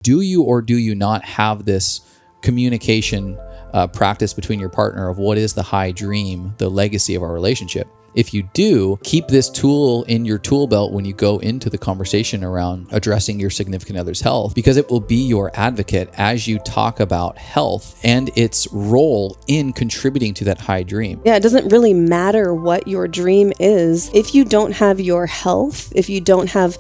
Do you or do you not have this communication practice between your partner of what is the high dream, the legacy of our relationship? If you do, keep this tool in your tool belt when you go into the conversation around addressing your significant other's health, because it will be your advocate as you talk about health and its role in contributing to that high dream. Yeah, it doesn't really matter what your dream is. If you don't have your health, if you don't have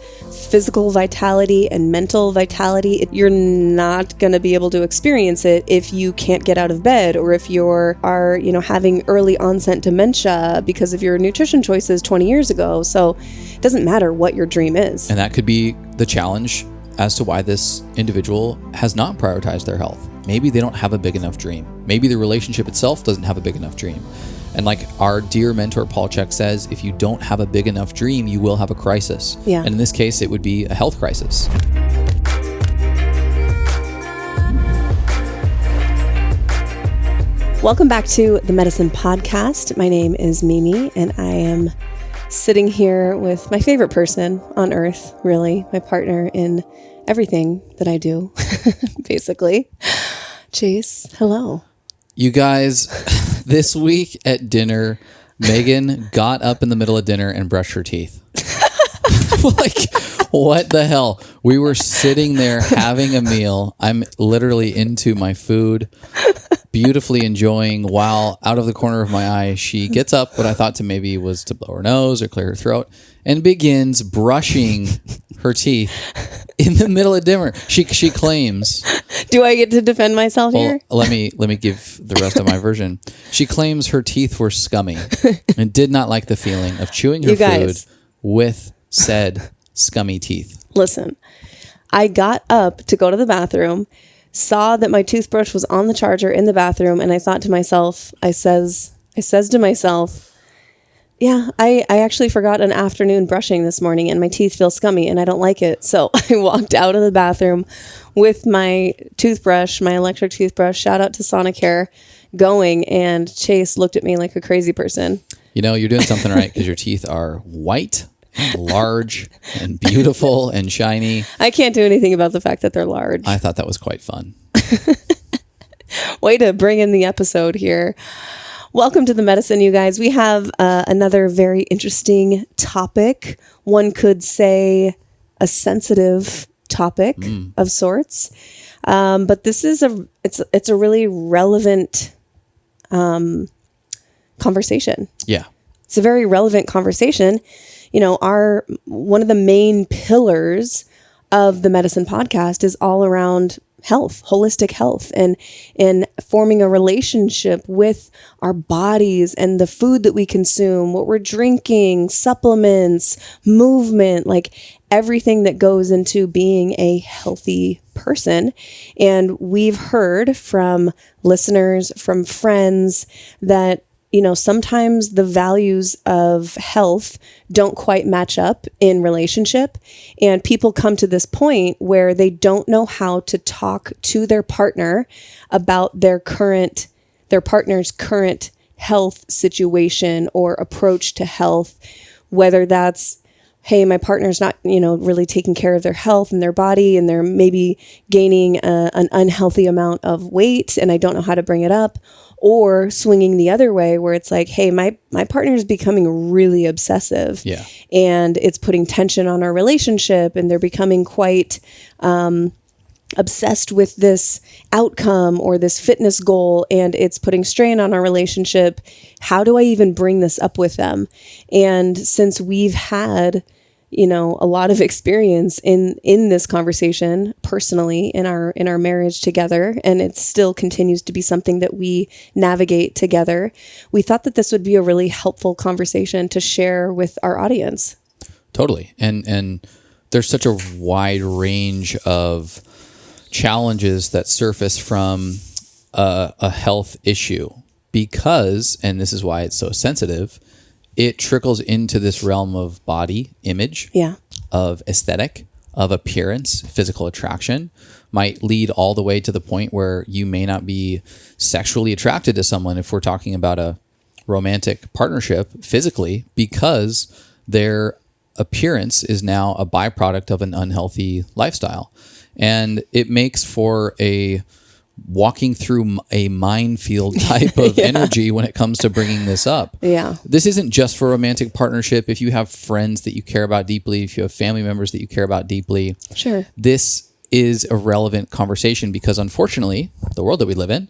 physical vitality and mental vitality, you're not going to be able to experience it if you can't get out of bed, or if you are having early onset dementia because of your nutrition choices 20 years ago. So it doesn't matter what your dream is. And that could be the challenge as to why this individual has not prioritized their health. Maybe they don't have a big enough dream. Maybe the relationship itself doesn't have a big enough dream. And like our dear mentor, Paul Chek, says, if you don't have a big enough dream, you will have a crisis. Yeah. And in this case, it would be a health crisis. Welcome back to the Medicine Podcast. My name is Mimi, and I am sitting here with my favorite person on earth, really, my partner in everything that I do, basically. Chase, hello. You guys, this week at dinner, Megan got up in the middle of dinner and brushed her teeth. Like, what the hell? We were sitting there having a meal. I'm literally into my food, beautifully enjoying, while out of the corner of my eye, she gets up, what I thought to maybe was to blow her nose or clear her throat, and begins brushing her teeth in the middle of dinner. She claims... Do I get to defend myself here? Let me give the rest of my version. She claims her teeth were scummy and did not like the feeling of chewing her food with said scummy teeth. Listen, I got up to go to the bathroom, saw that my toothbrush was on the charger in the bathroom, and I thought to myself, I says to myself, yeah, I actually forgot an afternoon brushing this morning and my teeth feel scummy and I don't like it. So I walked out of the bathroom with my toothbrush, my electric toothbrush, shout out to Sonicare, going, and Chase looked at me like a crazy person. You know, you're doing something right because your teeth are white, large, and beautiful and shiny. I can't do anything about the fact that they're large. I thought that was quite fun. Way to bring in the episode here. Welcome to the medicine, you guys. We have another very interesting topic. One could say a sensitive topic of sorts. But this is it's a really relevant conversation. Yeah. It's a very relevant conversation. You know, one of the main pillars of the Medicine Podcast is all around health, holistic health, and forming a relationship with our bodies and the food that we consume, what we're drinking, supplements, movement, like everything that goes into being a healthy person. And we've heard from listeners, from friends that, you know, sometimes the values of health don't quite match up in relationship. And people come to this point where they don't know how to talk to their partner about their partner's current health situation or approach to health, whether that's, hey, my partner's not, really taking care of their health and their body, and they're maybe gaining an unhealthy amount of weight, and I don't know how to bring it up. Or swinging the other way where it's like, hey, my partner is becoming really obsessive, and it's putting tension on our relationship, and they're becoming quite obsessed with this outcome or this fitness goal, and it's putting strain on our relationship. How do I even bring this up with them? And since we've had a lot of experience in this conversation personally in our marriage together, and it still continues to be something that we navigate together, we thought that this would be a really helpful conversation to share with our audience. Totally. And there's such a wide range of challenges that surface from a health issue because, and this is why it's so sensitive, it trickles into this realm of body image, of aesthetic, of appearance, physical attraction, might lead all the way to the point where you may not be sexually attracted to someone if we're talking about a romantic partnership physically, because their appearance is now a byproduct of an unhealthy lifestyle. And it makes for a walking through a minefield type of energy when it comes to bringing this up. Yeah. This isn't just for romantic partnership. If you have friends that you care about deeply, if you have family members that you care about deeply, Sure. this is a relevant conversation because unfortunately, the world that we live in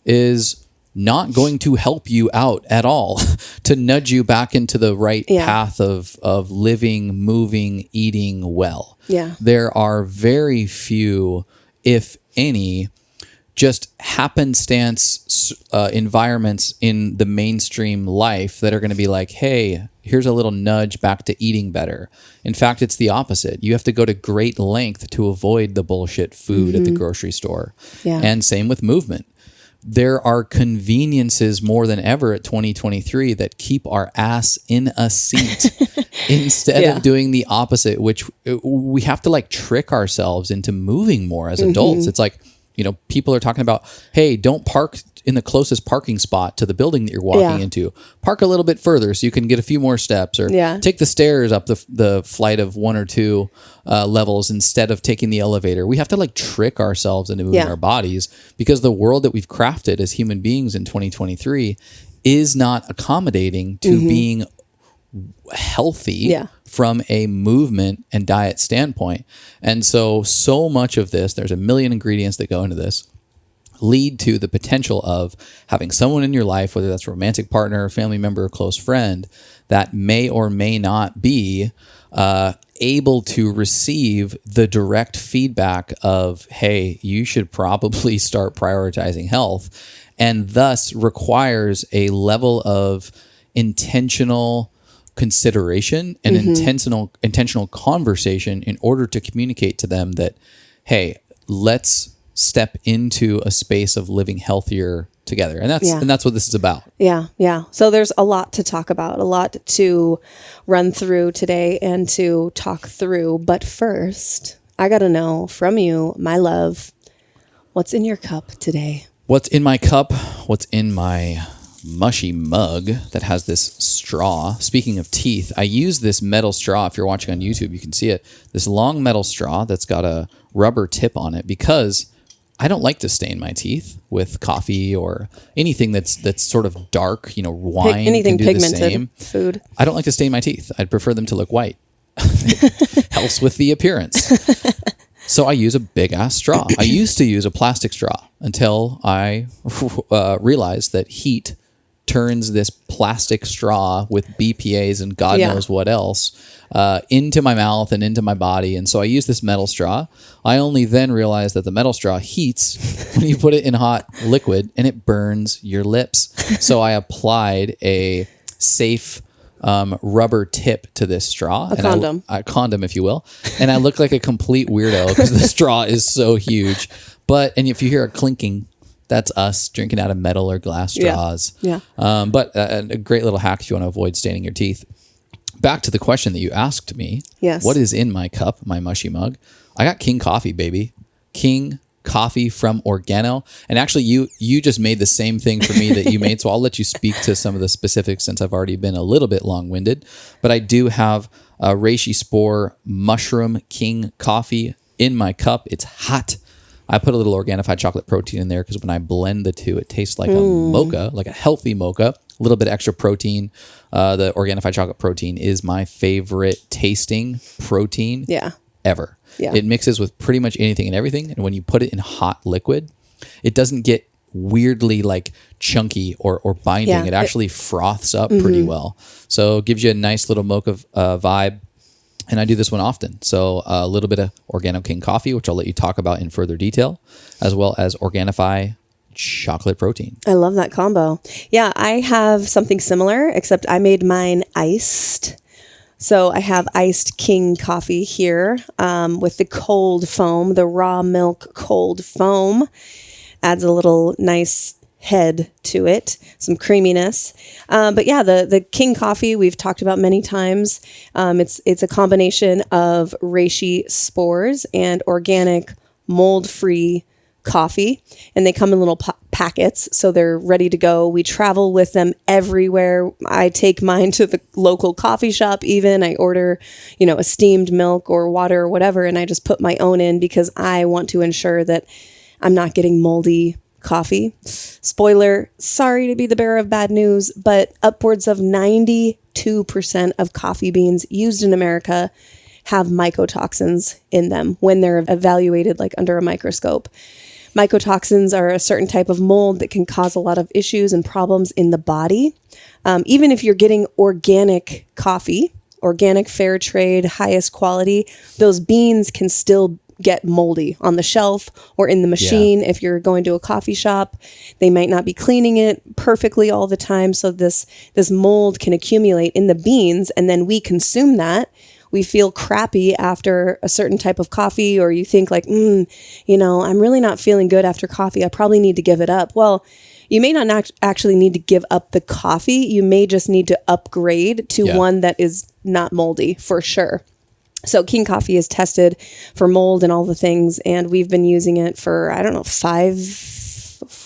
is not going to help you out at all to nudge you back into the right path of living, moving, eating well. Yeah. There are very few, if any, just happenstance environments in the mainstream life that are going to be like, hey, here's a little nudge back to eating better. In fact, it's the opposite. You have to go to great length to avoid the bullshit food at the grocery store. Yeah. And same with movement. There are conveniences more than ever at 2023 that keep our ass in a seat instead of doing the opposite, which we have to like trick ourselves into moving more as adults. It's like, you know, people are talking about, hey, don't park in the closest parking spot to the building that you're walking into. Park a little bit further so you can get a few more steps, or take the stairs up the flight of 1 or 2 levels instead of taking the elevator. We have to like trick ourselves into moving our bodies because the world that we've crafted as human beings in 2023 is not accommodating to being healthy from a movement and diet standpoint. And so much of this, there's a million ingredients that go into this, lead to the potential of having someone in your life, whether that's a romantic partner, family member, or close friend, that may or may not be able to receive the direct feedback of, hey, you should probably start prioritizing health, and thus requires a level of intentional consideration and intentional conversation in order to communicate to them that, hey, let's step into a space of living healthier together. And that's what this is about. Yeah. Yeah. So there's a lot to talk about, a lot to run through today and to talk through. But first, I got to know from you, my love, what's in your cup today? What's in my cup? What's in my mushy mug that has this straw? Speaking of teeth, I use this metal straw. If you're watching on YouTube, you can see it. This long metal straw that's got a rubber tip on it because I don't like to stain my teeth with coffee or anything that's sort of dark. You know, wine, anything can do pigmented, the same. food. I don't like to stain my teeth. I'd prefer them to look white. Helps with the appearance. So I use a big ass straw. I used to use a plastic straw until I realized that heat turns this plastic straw with BPAs and God knows what else into my mouth and into my body. And so I use this metal straw. I only then realized that the metal straw heats when you put it in hot liquid and it burns your lips. So I applied a safe rubber tip to this straw. A condom. A condom, if you will. And I look like a complete weirdo because the straw is so huge. And if you hear a clinking, that's us drinking out of metal or glass straws. Yeah. But a great little hack if you want to avoid staining your teeth. Back to the question that you asked me. Yes. What is in my cup, my mushy mug? I got King Coffee, baby. King Coffee from Organo. And actually, you just made the same thing for me that you made. So I'll let you speak to some of the specifics since I've already been a little bit long-winded. But I do have a reishi spore mushroom King Coffee in my cup. It's hot. I put a little Organifi chocolate protein in there because when I blend the two, it tastes like a mocha, like a healthy mocha. A little bit extra protein. The Organifi chocolate protein is my favorite tasting protein ever. Yeah. It mixes with pretty much anything and everything. And when you put it in hot liquid, it doesn't get weirdly like chunky or binding. Yeah, it actually froths up pretty well. So it gives you a nice little mocha vibe. And I do this one often. So a little bit of Organo King Coffee, which I'll let you talk about in further detail, as well as Organifi chocolate protein. I love that combo. Yeah, I have something similar, except I made mine iced. So I have iced King Coffee here with the cold foam, the raw milk cold foam. Adds a little nice head to it, some creaminess. But yeah, the King Coffee we've talked about many times. It's a combination of reishi spores and organic mold-free coffee, and they come in little packets, so they're ready to go. We travel with them everywhere. I take mine to the local coffee shop even. I order, a steamed milk or water or whatever, and I just put my own in because I want to ensure that I'm not getting moldy coffee. Spoiler, sorry to be the bearer of bad news, but upwards of 92% of coffee beans used in America have mycotoxins in them when they're evaluated like under a microscope. Mycotoxins are a certain type of mold that can cause a lot of issues and problems in the body. Even if you're getting organic coffee, organic, fair trade, highest quality, those beans can still get moldy on the shelf or in the machine. If you're going to a coffee shop, they might not be cleaning it perfectly all the time. So this mold can accumulate in the beans, and then we consume that. We feel crappy after a certain type of coffee, or you think like, I'm really not feeling good after coffee. I probably need to give it up. Well, you may not actually need to give up the coffee. You may just need to upgrade to one that is not moldy for sure. So King Coffee is tested for mold and all the things, and we've been using it for,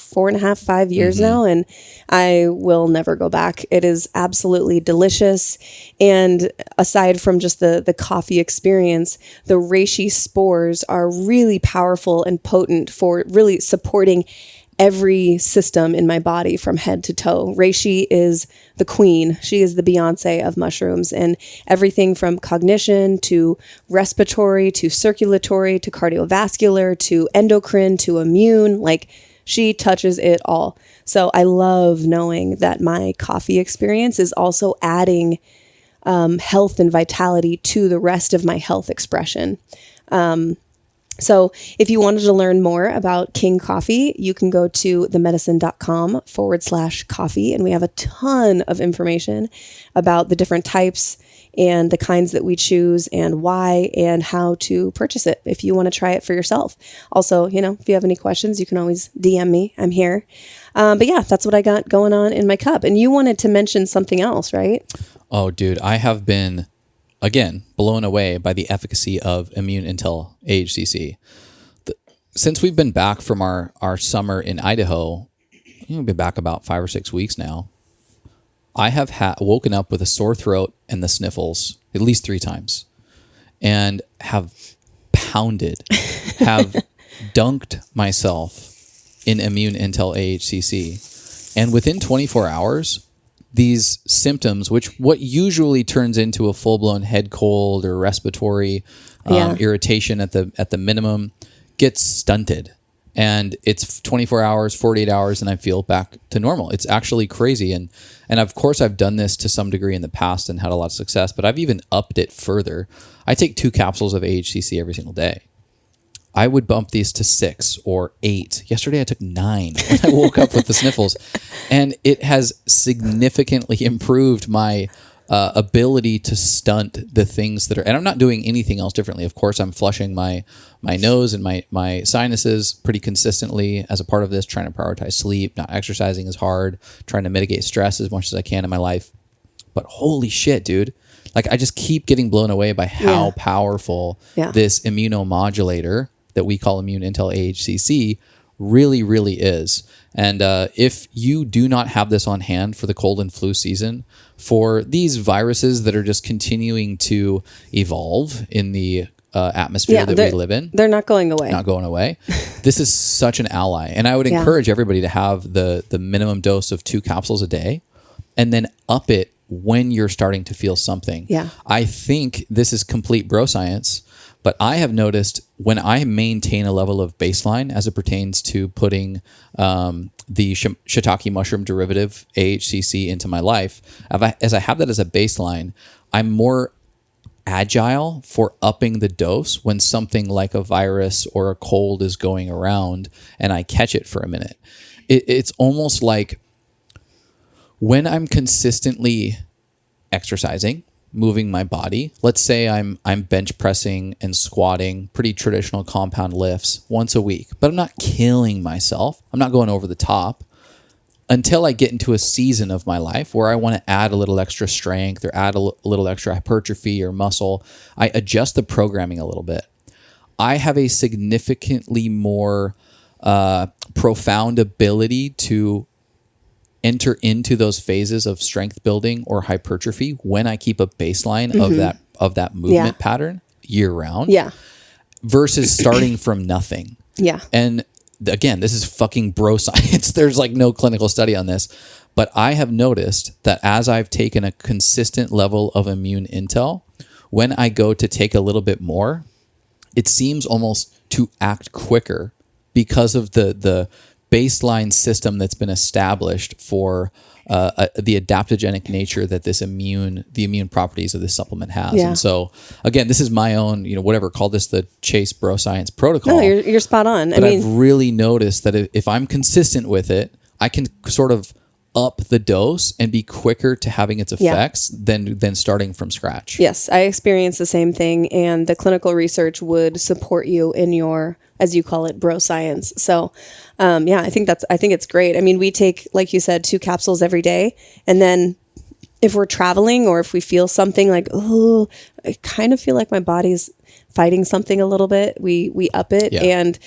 4.5 years now, and I will never go back. It is absolutely delicious. And aside from just the coffee experience, the reishi spores are really powerful and potent for really supporting every system in my body from head to toe. Reishi is the queen. She is the Beyonce of mushrooms, and everything from cognition to respiratory to circulatory to cardiovascular to endocrine to immune, she touches it all. So I love knowing that my coffee experience is also adding health and vitality to the rest of my health expression. So if you wanted to learn more about King Coffee, you can go to themedicine.com/coffee. And we have a ton of information about the different types and the kinds that we choose and why and how to purchase it if you want to try it for yourself. Also, if you have any questions, you can always DM me. I'm here. But yeah, that's what I got going on in my cup. And you wanted to mention something else, right? Oh, dude, I have been, again, blown away by the efficacy of Immune Intel AHCC. Since we've been back from our summer in Idaho, we've been back about 5 or 6 weeks now, I have woken up with a sore throat and the sniffles at least 3 times, and have dunked myself in Immune Intel AHCC. And within 24 hours, these symptoms, what usually turns into a full-blown head cold or respiratory irritation at the minimum, gets stunted. And it's 24 hours, 48 hours, and I feel back to normal. It's actually crazy. And of course, I've done this to some degree in the past and had a lot of success, but I've even upped it further. I take 2 capsules of AHCC every single day. I would bump these to 6 or 8. Yesterday, I took 9 when I woke up with the sniffles. And it has significantly improved my ability to stunt the things that are, and I'm not doing anything else differently. Of course, I'm flushing my nose and my sinuses pretty consistently as a part of this, trying to prioritize sleep, not exercising as hard, trying to mitigate stress as much as I can in my life. But holy shit, dude. I just keep getting blown away by how powerful this immunomodulator that we call Immune Intel AHCC really, really is. And if you do not have this on hand for the cold and flu season, for these viruses that are just continuing to evolve in the atmosphere that we live in, they're not going away. This is such an ally. And I would encourage everybody to have the minimum dose of 2 capsules a day, and then up it when you're starting to feel something. Yeah. I think this is complete bro science, but I have noticed when I maintain a level of baseline as it pertains to putting the shiitake mushroom derivative AHCC into my life, as I have that as a baseline, I'm more agile for upping the dose when something like a virus or a cold is going around and I catch it for a minute. It's almost like when I'm consistently exercising, moving my body, let's say I'm bench pressing and squatting, pretty traditional compound lifts once a week, but I'm not killing myself. I'm not going over the top until I get into a season of my life where I want to add a little extra strength or add a little extra hypertrophy or muscle. I adjust the programming a little bit. I have a significantly more profound ability to enter into those phases of strength building or hypertrophy when I keep a baseline of that movement pattern year round. Yeah. Versus starting from nothing. Yeah. And again, this is fucking bro science. There's like no clinical study on this. But I have noticed that as I've taken a consistent level of immune intel, when I go to take a little bit more, it seems almost to act quicker because of the baseline system that's been established for the adaptogenic nature that the immune properties of this supplement has. Yeah. And so again, this is my own, whatever, call this the Chase Bro Science protocol. No, you're spot on. But I've really noticed that if I'm consistent with it, I can sort of up the dose and be quicker to having its effects than starting from scratch. Yes, I experienced the same thing, and the clinical research would support you in your, as you call it, bro science. So, I think it's great. I mean, we take, like you said, 2 capsules every day, and then if we're traveling or if we feel something like, oh, I kind of feel like my body's fighting something a little bit, we up it, and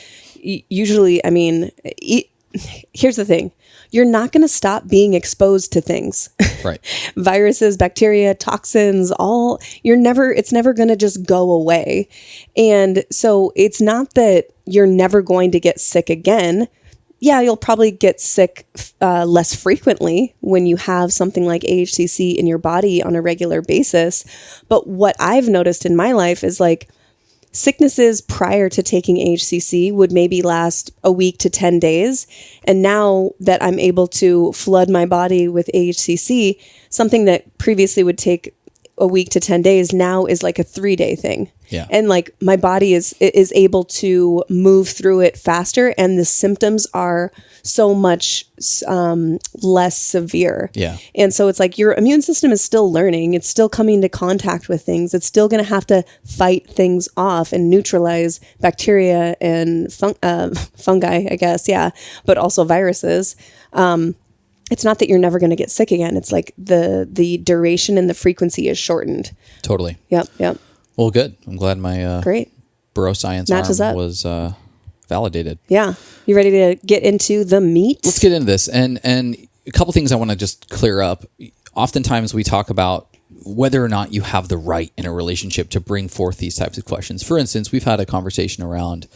usually, I mean, here's the thing. You're not going to stop being exposed to things. Right. Viruses, bacteria, toxins, it's never going to just go away. And so it's not that you're never going to get sick again. Yeah, you'll probably get sick less frequently when you have something like AHCC in your body on a regular basis. But what I've noticed in my life is like, sicknesses prior to taking HCC would maybe last a week to 10 days. And now that I'm able to flood my body with AHCC, something that previously would take a week to 10 days now is like a 3-day thing. Yeah. And like my body is able to move through it faster, and the symptoms are so much less severe. Yeah. And so it's like your immune system is still learning. It's still coming into contact with things. It's still going to have to fight things off and neutralize bacteria and fungi, I guess. Yeah. But also viruses. It's not that you're never going to get sick again. It's like the duration and the frequency is shortened. Totally. Yep. Well, good. I'm glad my great bro science matches arm up. was validated. Yeah. You ready to get into the meat? Let's get into this. And a couple things I want to just clear up. Oftentimes we talk about whether or not you have the right in a relationship to bring forth these types of questions. For instance, we've had a conversation around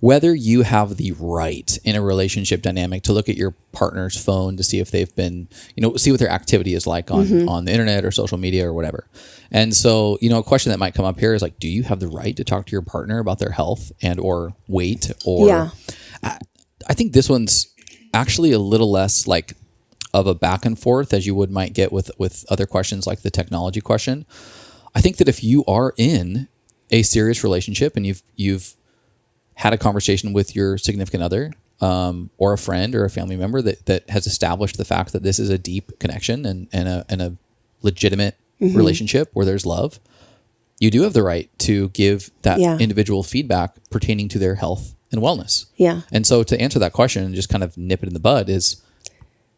whether you have the right in a relationship dynamic to look at your partner's phone to see if they've been, see what their activity is like on the internet or social media or whatever. And so, a question that might come up here is like, do you have the right to talk to your partner about their health and or weight? Or I think this one's actually a little less like of a back and forth as you might get with other questions like the technology question. I think that if you are in a serious relationship and you've had a conversation with your significant other or a friend or a family member that has established the fact that this is a deep connection and a legitimate relationship where there's love, you do have the right to give that individual feedback pertaining to their health and wellness. Yeah. And so to answer that question and just kind of nip it in the bud is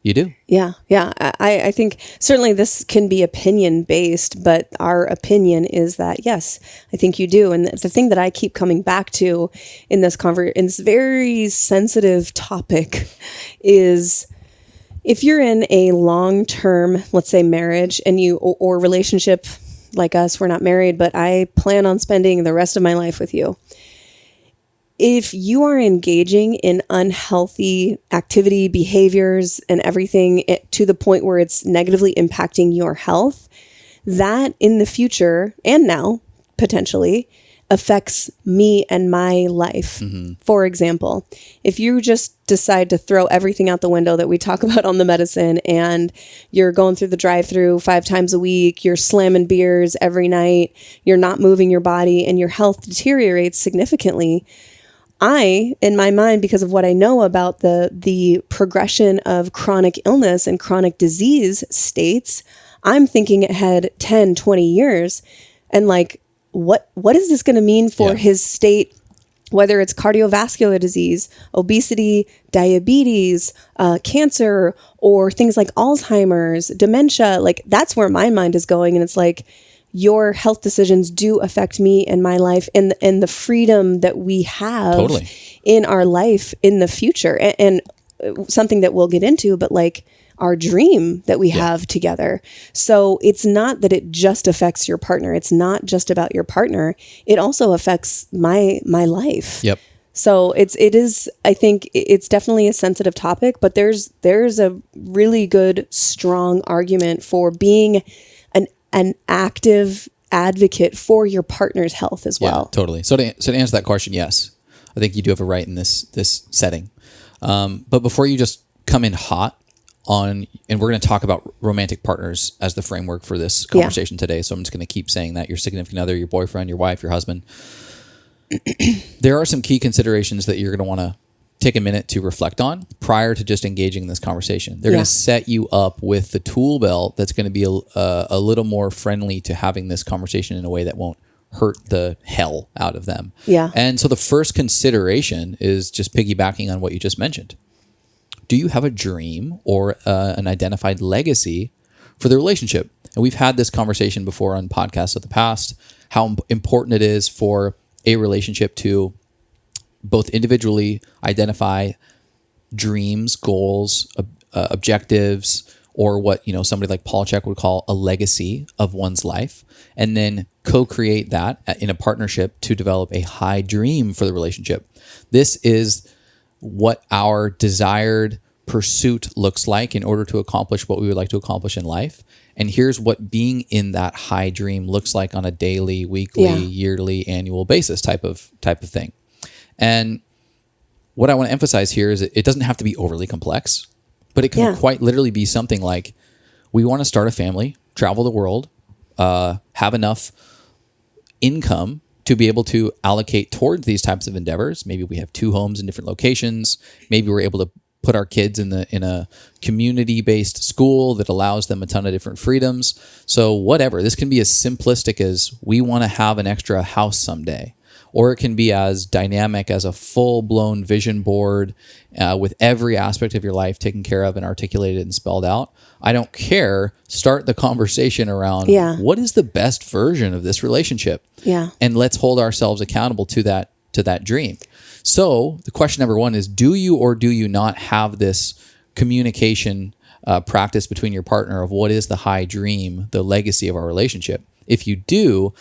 you do. Yeah. I think certainly this can be opinion based, but our opinion is that, yes, I think you do. And the thing that I keep coming back to in this in this very sensitive topic is if you're in a long-term, let's say marriage and or relationship like us, we're not married, but I plan on spending the rest of my life with you. If you are engaging in unhealthy activity, behaviors, and everything to the point where it's negatively impacting your health, that in the future and now potentially affects me and my life. For example, if you just decide to throw everything out the window that we talk about on the medicine and you're going through the drive-through 5 times a week, you're slamming beers every night, you're not moving your body, and your health deteriorates significantly, in my mind, because of what I know about the progression of chronic illness and chronic disease states, I'm thinking ahead 10, 20 years. And like, what is this going to mean for his state, whether it's cardiovascular disease, obesity, diabetes, cancer, or things like Alzheimer's, dementia? Like, that's where my mind is going. And it's like, your health decisions do affect me and my life, and the freedom that we have Totally. in our life in the future, and something that we'll get into, but like our dream that we have together. So it's not that it just affects your partner. It's not just about your partner. It also affects my life. Yep. So it is, I think it's definitely a sensitive topic, but there's a really good, strong argument for being an active advocate for your partner's health as well. Yeah, totally. So to answer that question, yes, I think you do have a right in this setting. But before you just come in hot on, and we're going to talk about romantic partners as the framework for this conversation today. So I'm just going to keep saying that your significant other, your boyfriend, your wife, your husband. There are some key considerations that you're going to want to take a minute to reflect on prior to just engaging in this conversation. They're going to set you up with the tool belt that's going to be a little more friendly to having this conversation in a way that won't hurt the hell out of them. Yeah. And so the first consideration is just piggybacking on what you just mentioned. Do you have a dream or an identified legacy for the relationship? And we've had this conversation before on podcasts of the past, how important it is for a relationship to both individually identify dreams, goals, objectives, or what somebody like Paul Chek would call a legacy of one's life, and then co-create that in a partnership to develop a high dream for the relationship. This is what our desired pursuit looks like in order to accomplish what we would like to accomplish in life. And here's what being in that high dream looks like on a daily, weekly, yearly, annual basis type of thing. And what I want to emphasize here is it doesn't have to be overly complex, but it can quite literally be something like, we want to start a family, travel the world, have enough income to be able to allocate towards these types of endeavors. Maybe we have 2 homes in different locations. Maybe we're able to put our kids in a community-based school that allows them a ton of different freedoms. So whatever, this can be as simplistic as we want to have an extra house someday. Or it can be as dynamic as a full-blown vision board with every aspect of your life taken care of and articulated and spelled out. I don't care. Start the conversation around what is the best version of this relationship? And let's hold ourselves accountable to that dream. So the question number 1 is, do you or do you not have this communication practice between your partner of what is the high dream, the legacy of our relationship? If you do,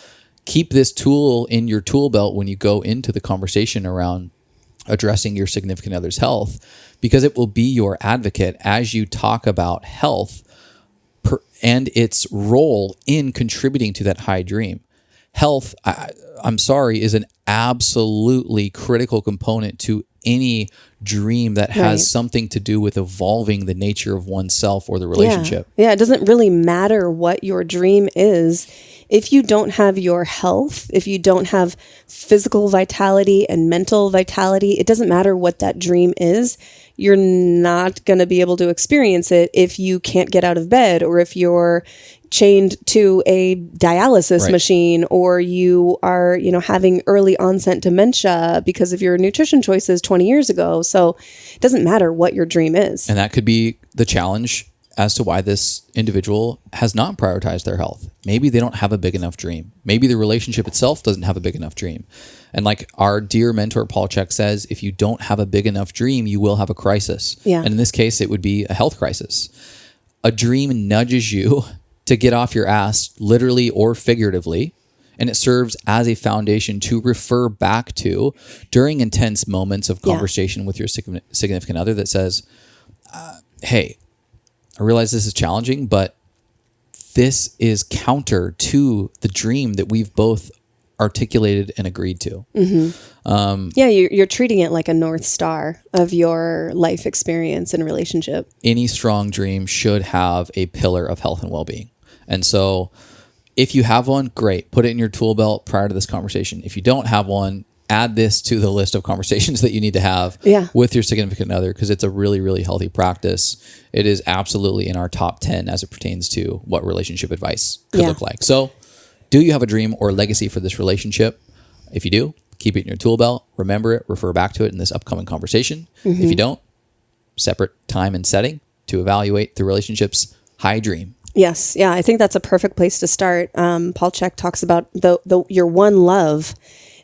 keep this tool in your tool belt when you go into the conversation around addressing your significant other's health, because it will be your advocate as you talk about health and its role in contributing to that high dream. Health, I'm sorry, is an absolutely critical component to any dream that has something to do with evolving the nature of oneself or the relationship. Yeah, it doesn't really matter what your dream is. If you don't have your health, if you don't have physical vitality and mental vitality, it doesn't matter what that dream is. You're not going to be able to experience it if you can't get out of bed, or if you're chained to a dialysis machine, or you are, having early onset dementia because of your nutrition choices 20 years ago. So it doesn't matter what your dream is. And that could be the challenge as to why this individual has not prioritized their health. Maybe they don't have a big enough dream. Maybe the relationship itself doesn't have a big enough dream. And like our dear mentor, Paul Chek, says, if you don't have a big enough dream, you will have a crisis. And in this case, it would be a health crisis. A dream nudges you to get off your ass, literally or figuratively, and it serves as a foundation to refer back to during intense moments of conversation with your significant other that says, hey, I realize this is challenging, but this is counter to the dream that we've both articulated and agreed to. You're treating it like a North Star of your life experience and relationship. Any strong dream should have a pillar of health and well-being. And so if you have one, great. Put it in your tool belt prior to this conversation. If you don't have one, add this to the list of conversations that you need to have with your significant other, because it's a really, really healthy practice. It is absolutely in our top 10 as it pertains to what relationship advice could look like. So do you have a dream or legacy for this relationship? If you do, keep it in your tool belt. Remember it, refer back to it in this upcoming conversation. If you don't, separate time and setting to evaluate the relationship's high dream. Yes. Yeah. I think that's a perfect place to start. Paul Chek talks about your one love,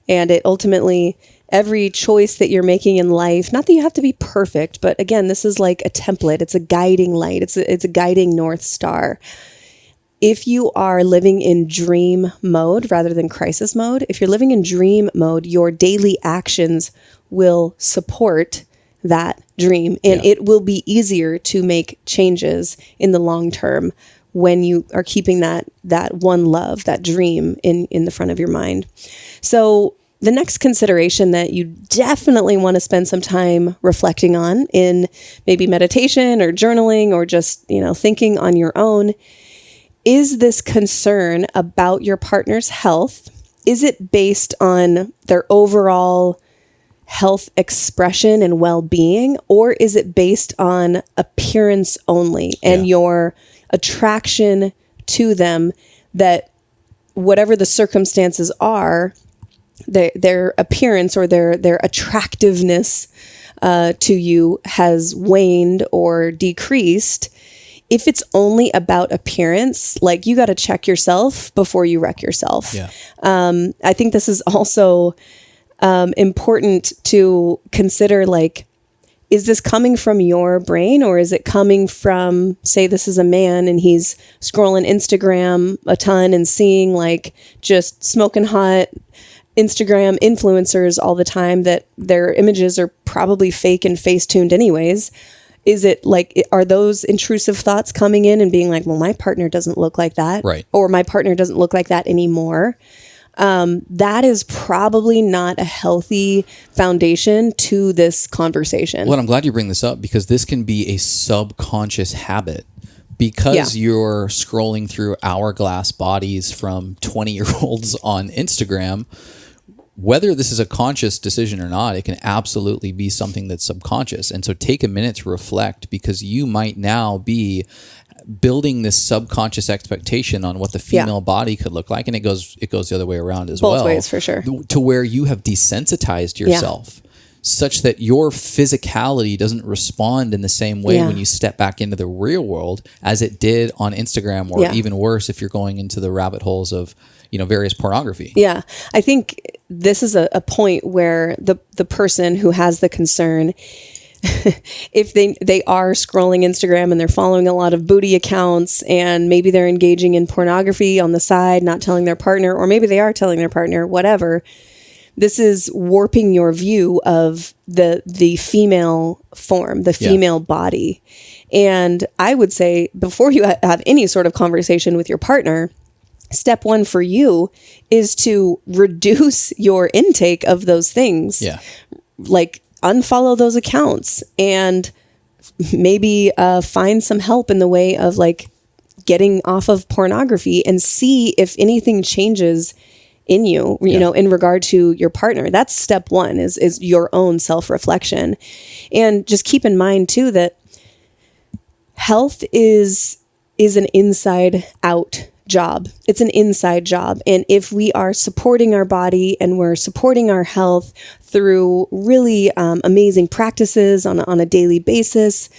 and it ultimately, every choice that you're making in life, not that you have to be perfect, but again, this is like a template. It's a guiding light. It's a guiding North Star. If you are living in dream mode rather than crisis mode, if you're living in dream mode, your daily actions will support that dream, and it will be easier to make changes in the long term when you are keeping that one love, that dream in the front of your mind. So the next consideration that you definitely want to spend some time reflecting on in maybe meditation or journaling or just, thinking on your own, is this concern about your partner's health, is it based on their overall health expression and well-being, or is it based on appearance only and your attraction to them, that whatever the circumstances are, their appearance or their attractiveness to you has waned or decreased? If it's only about appearance, like, you got to check yourself before you wreck yourself. Yeah. I think this is also important to consider, like, is this coming from your brain, or is it coming from, say this is a man and he's scrolling Instagram a ton and seeing like just smoking hot Instagram influencers all the time that their images are probably fake and face-tuned anyways? Is it like, are those intrusive thoughts coming in and being like, well, my partner doesn't look like that, right? Or my partner doesn't look like that anymore? That is probably not a healthy foundation to this conversation. Well, I'm glad you bring this up, because this can be a subconscious habit. Because you're scrolling through hourglass bodies from 20-year-olds on Instagram, whether this is a conscious decision or not, it can absolutely be something that's subconscious. And so take a minute to reflect, because you might now be building this subconscious expectation on what the female body could look like. And it goes the other way around as well. Both ways, for sure. To where you have desensitized yourself such that your physicality doesn't respond in the same way when you step back into the real world as it did on Instagram, or even worse, if you're going into the rabbit holes of, various pornography. Yeah. I think this is a point where the person who has the concern, if they are scrolling Instagram and they're following a lot of booty accounts, and maybe they're engaging in pornography on the side, not telling their partner, or maybe they are telling their partner, whatever, this is warping your view of the female form, the female body. And I would say, before you have any sort of conversation with your partner, step one for you is to reduce your intake of those things. Yeah. Like, unfollow those accounts, and maybe find some help in the way of like getting off of pornography, and see if anything changes in you, in regard to your partner. That's step one, is your own self-reflection. And just keep in mind too, that health is an inside out job. It's an inside job. And if we are supporting our body and we're supporting our health through really amazing practices on a daily basis,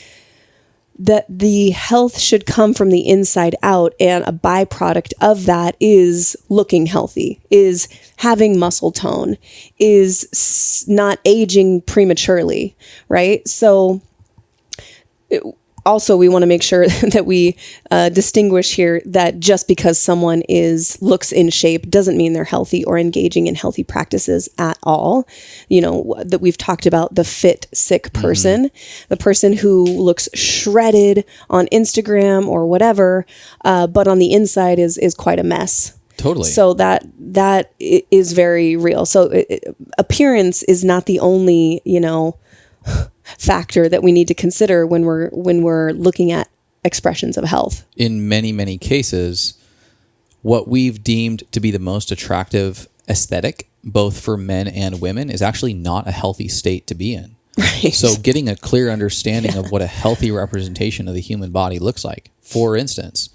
that the health should come from the inside out. And a byproduct of that is looking healthy, is having muscle tone, is not aging prematurely, right? So also, we want to make sure that we distinguish here that just because someone looks in shape doesn't mean they're healthy or engaging in healthy practices at all. That we've talked about the fit, sick person, the person who looks shredded on Instagram or whatever, but on the inside is quite a mess. Totally. So that is very real. So appearance is not the only, factor that we need to consider when we're looking at expressions of health. In many, many cases, what we've deemed to be the most attractive aesthetic, both for men and women, is actually not a healthy state to be in. Right. So getting a clear understanding of what a healthy representation of the human body looks like. For instance,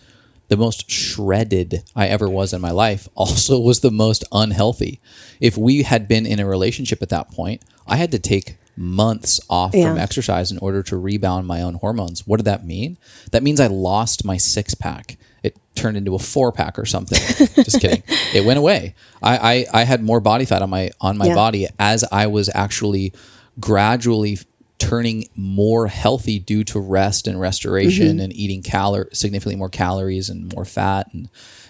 the most shredded I ever was in my life also was the most unhealthy. If we had been in a relationship at that point, I had to take months off from exercise in order to rebound my own hormones. What did that mean? That means I lost my 6-pack. It turned into a 4-pack or something. Just kidding. It went away. I had more body fat on my body as I was actually gradually turning more healthy due to rest and restoration and eating significantly more calories and more fat.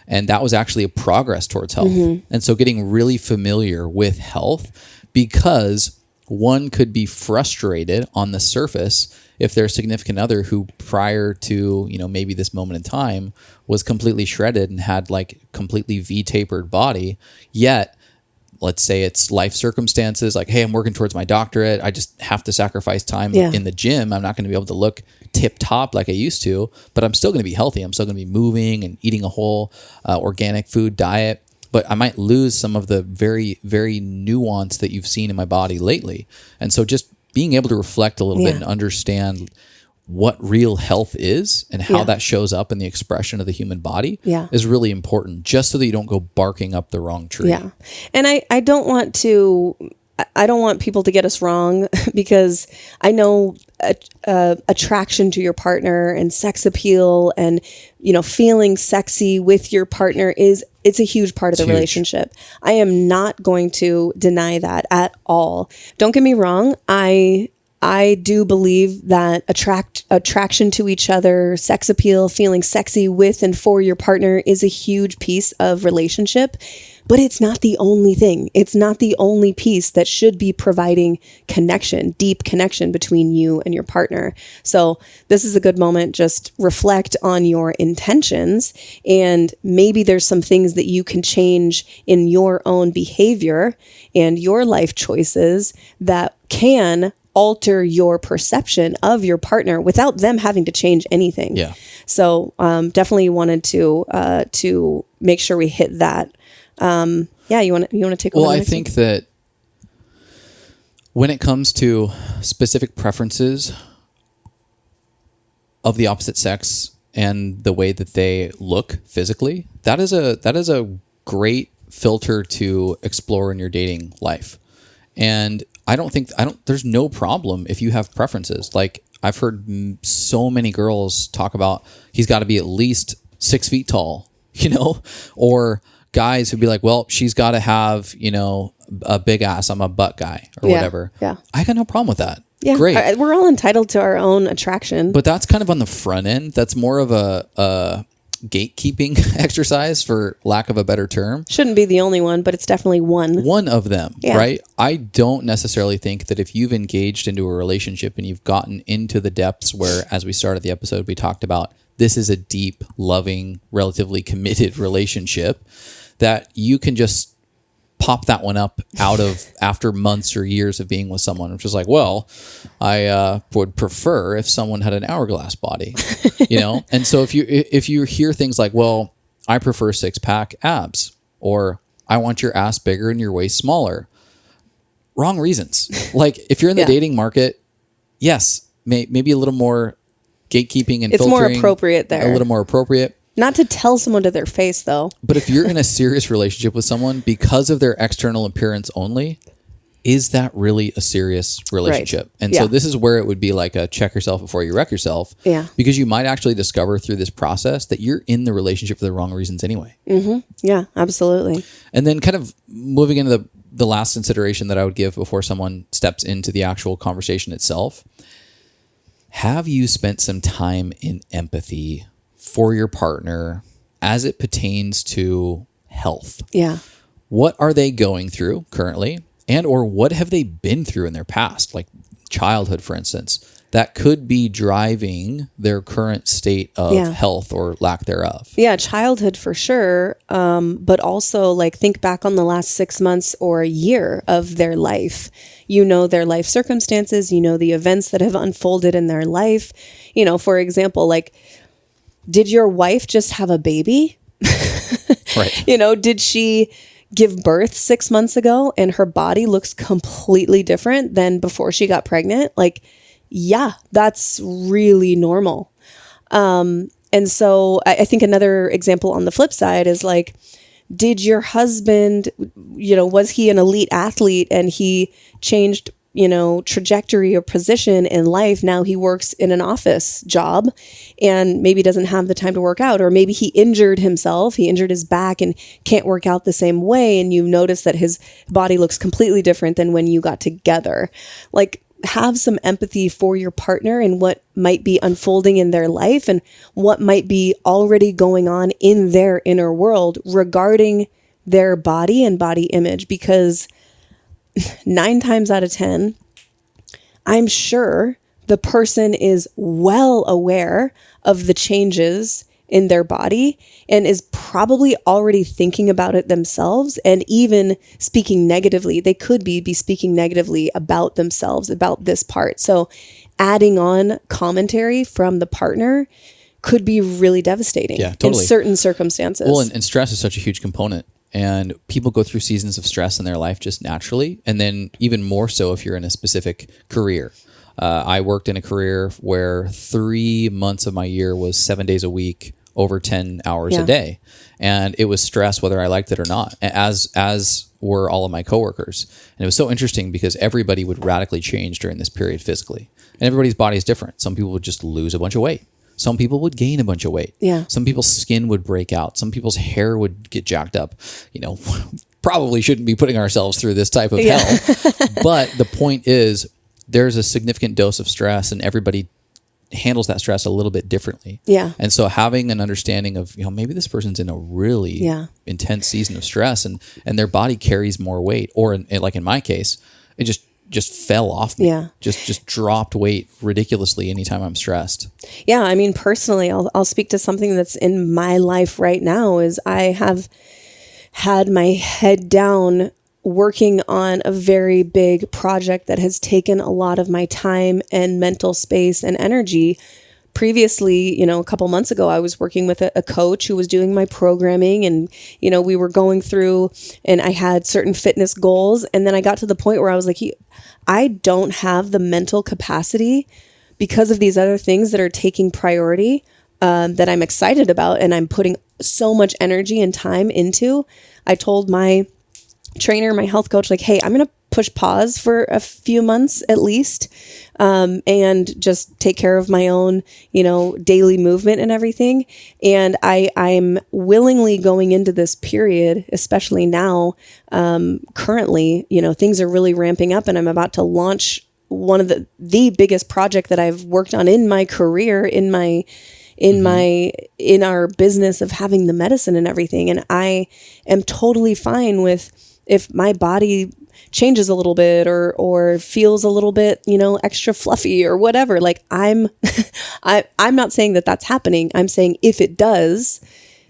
And that was actually a progress towards health. And so getting really familiar with health, because one could be frustrated on the surface if their significant other who prior to, maybe this moment in time was completely shredded and had like completely V-tapered body, yet let's say it's life circumstances like, hey, I'm working towards my doctorate. I just have to sacrifice time in the gym. I'm not going to be able to look tip top like I used to, but I'm still going to be healthy. I'm still going to be moving and eating a whole organic food diet, but I might lose some of the very, very nuance that you've seen in my body lately. And so just being able to reflect a little bit and understand what real health is and how that shows up in the expression of the human body is really important, just so that you don't go barking up the wrong tree. Yeah. And I don't want people to get us wrong, because I know attraction to your partner and sex appeal and, feeling sexy with your partner it's a huge part of the relationship. I am not going to deny that at all. Don't get me wrong. I do believe that attraction to each other, sex appeal, feeling sexy with and for your partner is a huge piece of relationship, but it's not the only thing. It's not the only piece that should be providing connection, deep connection between you and your partner. So this is a good moment. Just reflect on your intentions, and maybe there's some things that you can change in your own behavior and your life choices that can alter your perception of your partner without them having to change anything. Yeah. So definitely wanted to make sure we hit that. You want to take over? Well, I think that when it comes to specific preferences of the opposite sex and the way that they look physically, that is a great filter to explore in your dating life. And there's no problem if you have preferences. Like, I've heard so many girls talk about, he's got to be at least 6 feet tall, or guys who'd be like, well, she's got to have, a big ass. I'm a butt guy or whatever. Yeah. I got no problem with that. Yeah. Great. We're all entitled to our own attraction. But that's kind of on the front end. That's more of a gatekeeping exercise, for lack of a better term. Shouldn't be the only one, but it's definitely one of them, right? I don't necessarily think that if you've engaged into a relationship and you've gotten into the depths where, as we started the episode, we talked about this is a deep, loving, relatively committed relationship, that you can just pop that one up out of after months or years of being with someone, which is like, well, I would prefer if someone had an hourglass body, And so if you hear things like, well, I prefer 6-pack abs, or I want your ass bigger and your waist smaller, wrong reasons. Like, if you're in the dating market, yes, maybe a little more gatekeeping and it's filtering, more appropriate there. A little more appropriate. Not to tell someone to their face, though. But if you're in a serious relationship with someone because of their external appearance only, is that really a serious relationship? Right. And so this is where it would be like a check yourself before you wreck yourself. Yeah. Because you might actually discover through this process that you're in the relationship for the wrong reasons anyway. Mm-hmm. Yeah, absolutely. And then kind of moving into the last consideration that I would give before someone steps into the actual conversation itself. Have you spent some time in empathy for your partner as it pertains to health? Yeah. What are they going through currently? And or what have they been through in their past, like childhood, for instance, that could be driving their current state of health or lack thereof? Yeah, childhood for sure. But also, like, think back on the last 6 months or a year of their life. Their life circumstances, the events that have unfolded in their life. For example, like, did your wife just have a baby? Right. Did she give birth 6 months ago and her body looks completely different than before she got pregnant? Like, yeah, that's really normal. And so I think another example on the flip side is like, did your husband, was he an elite athlete and he changed trajectory or position in life. Now he works in an office job and maybe doesn't have the time to work out, or maybe he injured himself. He injured his back and can't work out the same way. And you notice that his body looks completely different than when you got together. Like, have some empathy for your partner and what might be unfolding in their life and what might be already going on in their inner world regarding their body and body image, because 9 times out of 10, I'm sure the person is well aware of the changes in their body and is probably already thinking about it themselves and even speaking negatively. They could be speaking negatively about themselves, about this part. So adding on commentary from the partner could be really devastating in certain circumstances. Well, and stress is such a huge component. And people go through seasons of stress in their life just naturally. And then even more so if you're in a specific career. I worked in a career where 3 months of my year was 7 days a week, over 10 hours a day. And it was stress whether I liked it or not, as were all of my coworkers. And it was so interesting because everybody would radically change during this period physically. And everybody's body is different. Some people would just lose a bunch of weight. Some people would gain a bunch of weight. Yeah. Some people's skin would break out. Some people's hair would get jacked up. Probably shouldn't be putting ourselves through this type of hell. But the point is, there's a significant dose of stress and everybody handles that stress a little bit differently. Yeah. And so having an understanding of, maybe this person's in a really intense season of stress and their body carries more weight. Or like in my case, it just fell off me. Yeah. Just dropped weight ridiculously anytime I'm stressed. Yeah. I mean, personally, I'll speak to something that's in my life right now is I have had my head down working on a very big project that has taken a lot of my time and mental space and energy. Previously, a couple months ago, I was working with a coach who was doing my programming and, we were going through and I had certain fitness goals. And then I got to the point where I was like, I don't have the mental capacity because of these other things that are taking priority that I'm excited about and I'm putting so much energy and time into. I told my trainer, my health coach, like, hey, I'm going to push pause for a few months at least, and just take care of my own, daily movement and everything. And I'm willingly going into this period, especially now, currently, things are really ramping up and I'm about to launch one of the biggest project that I've worked on in my career, in our business of having the medicine and everything. And I am totally fine with if my body changes a little bit or feels a little bit, extra fluffy or whatever. Like I'm not saying that that's happening. I'm saying if it does,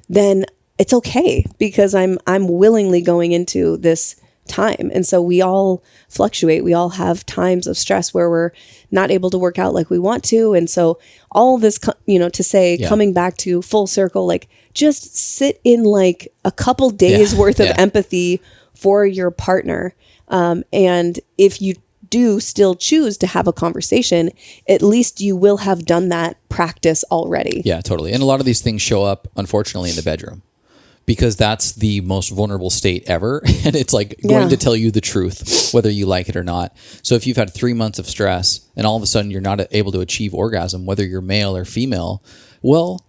then it's okay because I'm willingly going into this time. And so we all fluctuate. We all have times of stress where we're not able to work out like we want to. And so all this, to say, coming back to full circle, like just sit in like a couple days worth of empathy for your partner. And if you do still choose to have a conversation, at least you will have done that practice already. Yeah, totally. And a lot of these things show up, unfortunately, in the bedroom because that's the most vulnerable state ever. And it's like going to tell you the truth, whether you like it or not. So if you've had 3 months of stress and all of a sudden you're not able to achieve orgasm, whether you're male or female, well,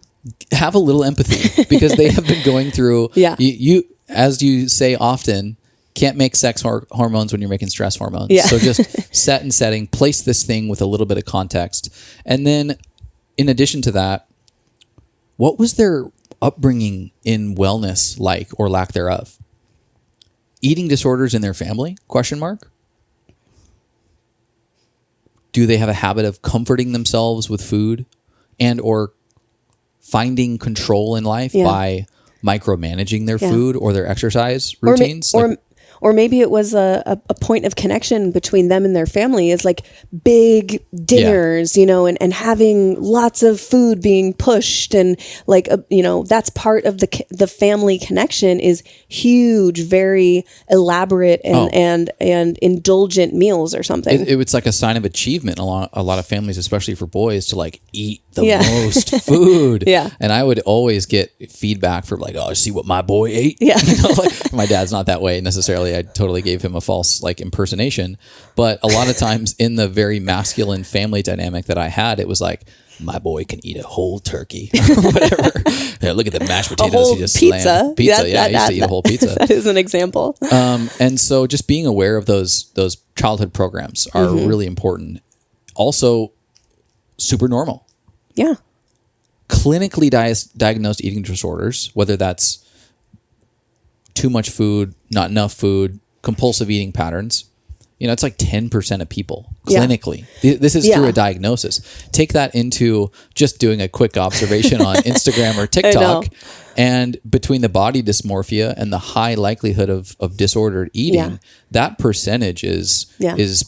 have a little empathy because they have been going through, you, as you say often, can't make sex hormones when you're making stress hormones. Yeah. So just set and setting, place this thing with a little bit of context. And then in addition to that, what was their upbringing in wellness like or lack thereof? Eating disorders in their family? ? Do they have a habit of comforting themselves with food and or finding control in life by micromanaging their food or their exercise routines? Or maybe it was a point of connection between them and their family is like big dinners, and having lots of food being pushed and like, that's part of the family connection is huge, very elaborate and indulgent meals or something. It's like a sign of achievement. A lot of families, especially for boys, to like eat the most food. And I would always get feedback from like, oh, see what my boy ate. Like, my dad's not that way necessarily I totally gave him a false like impersonation. But a lot of times in the very masculine family dynamic that I had, it was like, my boy can eat a whole turkey or whatever. Yeah, look at the mashed potatoes. A whole He just pizza. slammed. Pizza. I used to eat a whole pizza. That is an example. And so just being aware of those childhood programs are really important. Also, super normal. Yeah. Clinically diagnosed eating disorders, whether that's too much food, not enough food, compulsive eating patterns, it's like 10% of people clinically. This is through a diagnosis. Take that into just doing a quick observation on Instagram or TikTok, and between the body dysmorphia and the high likelihood of disordered eating, that percentage is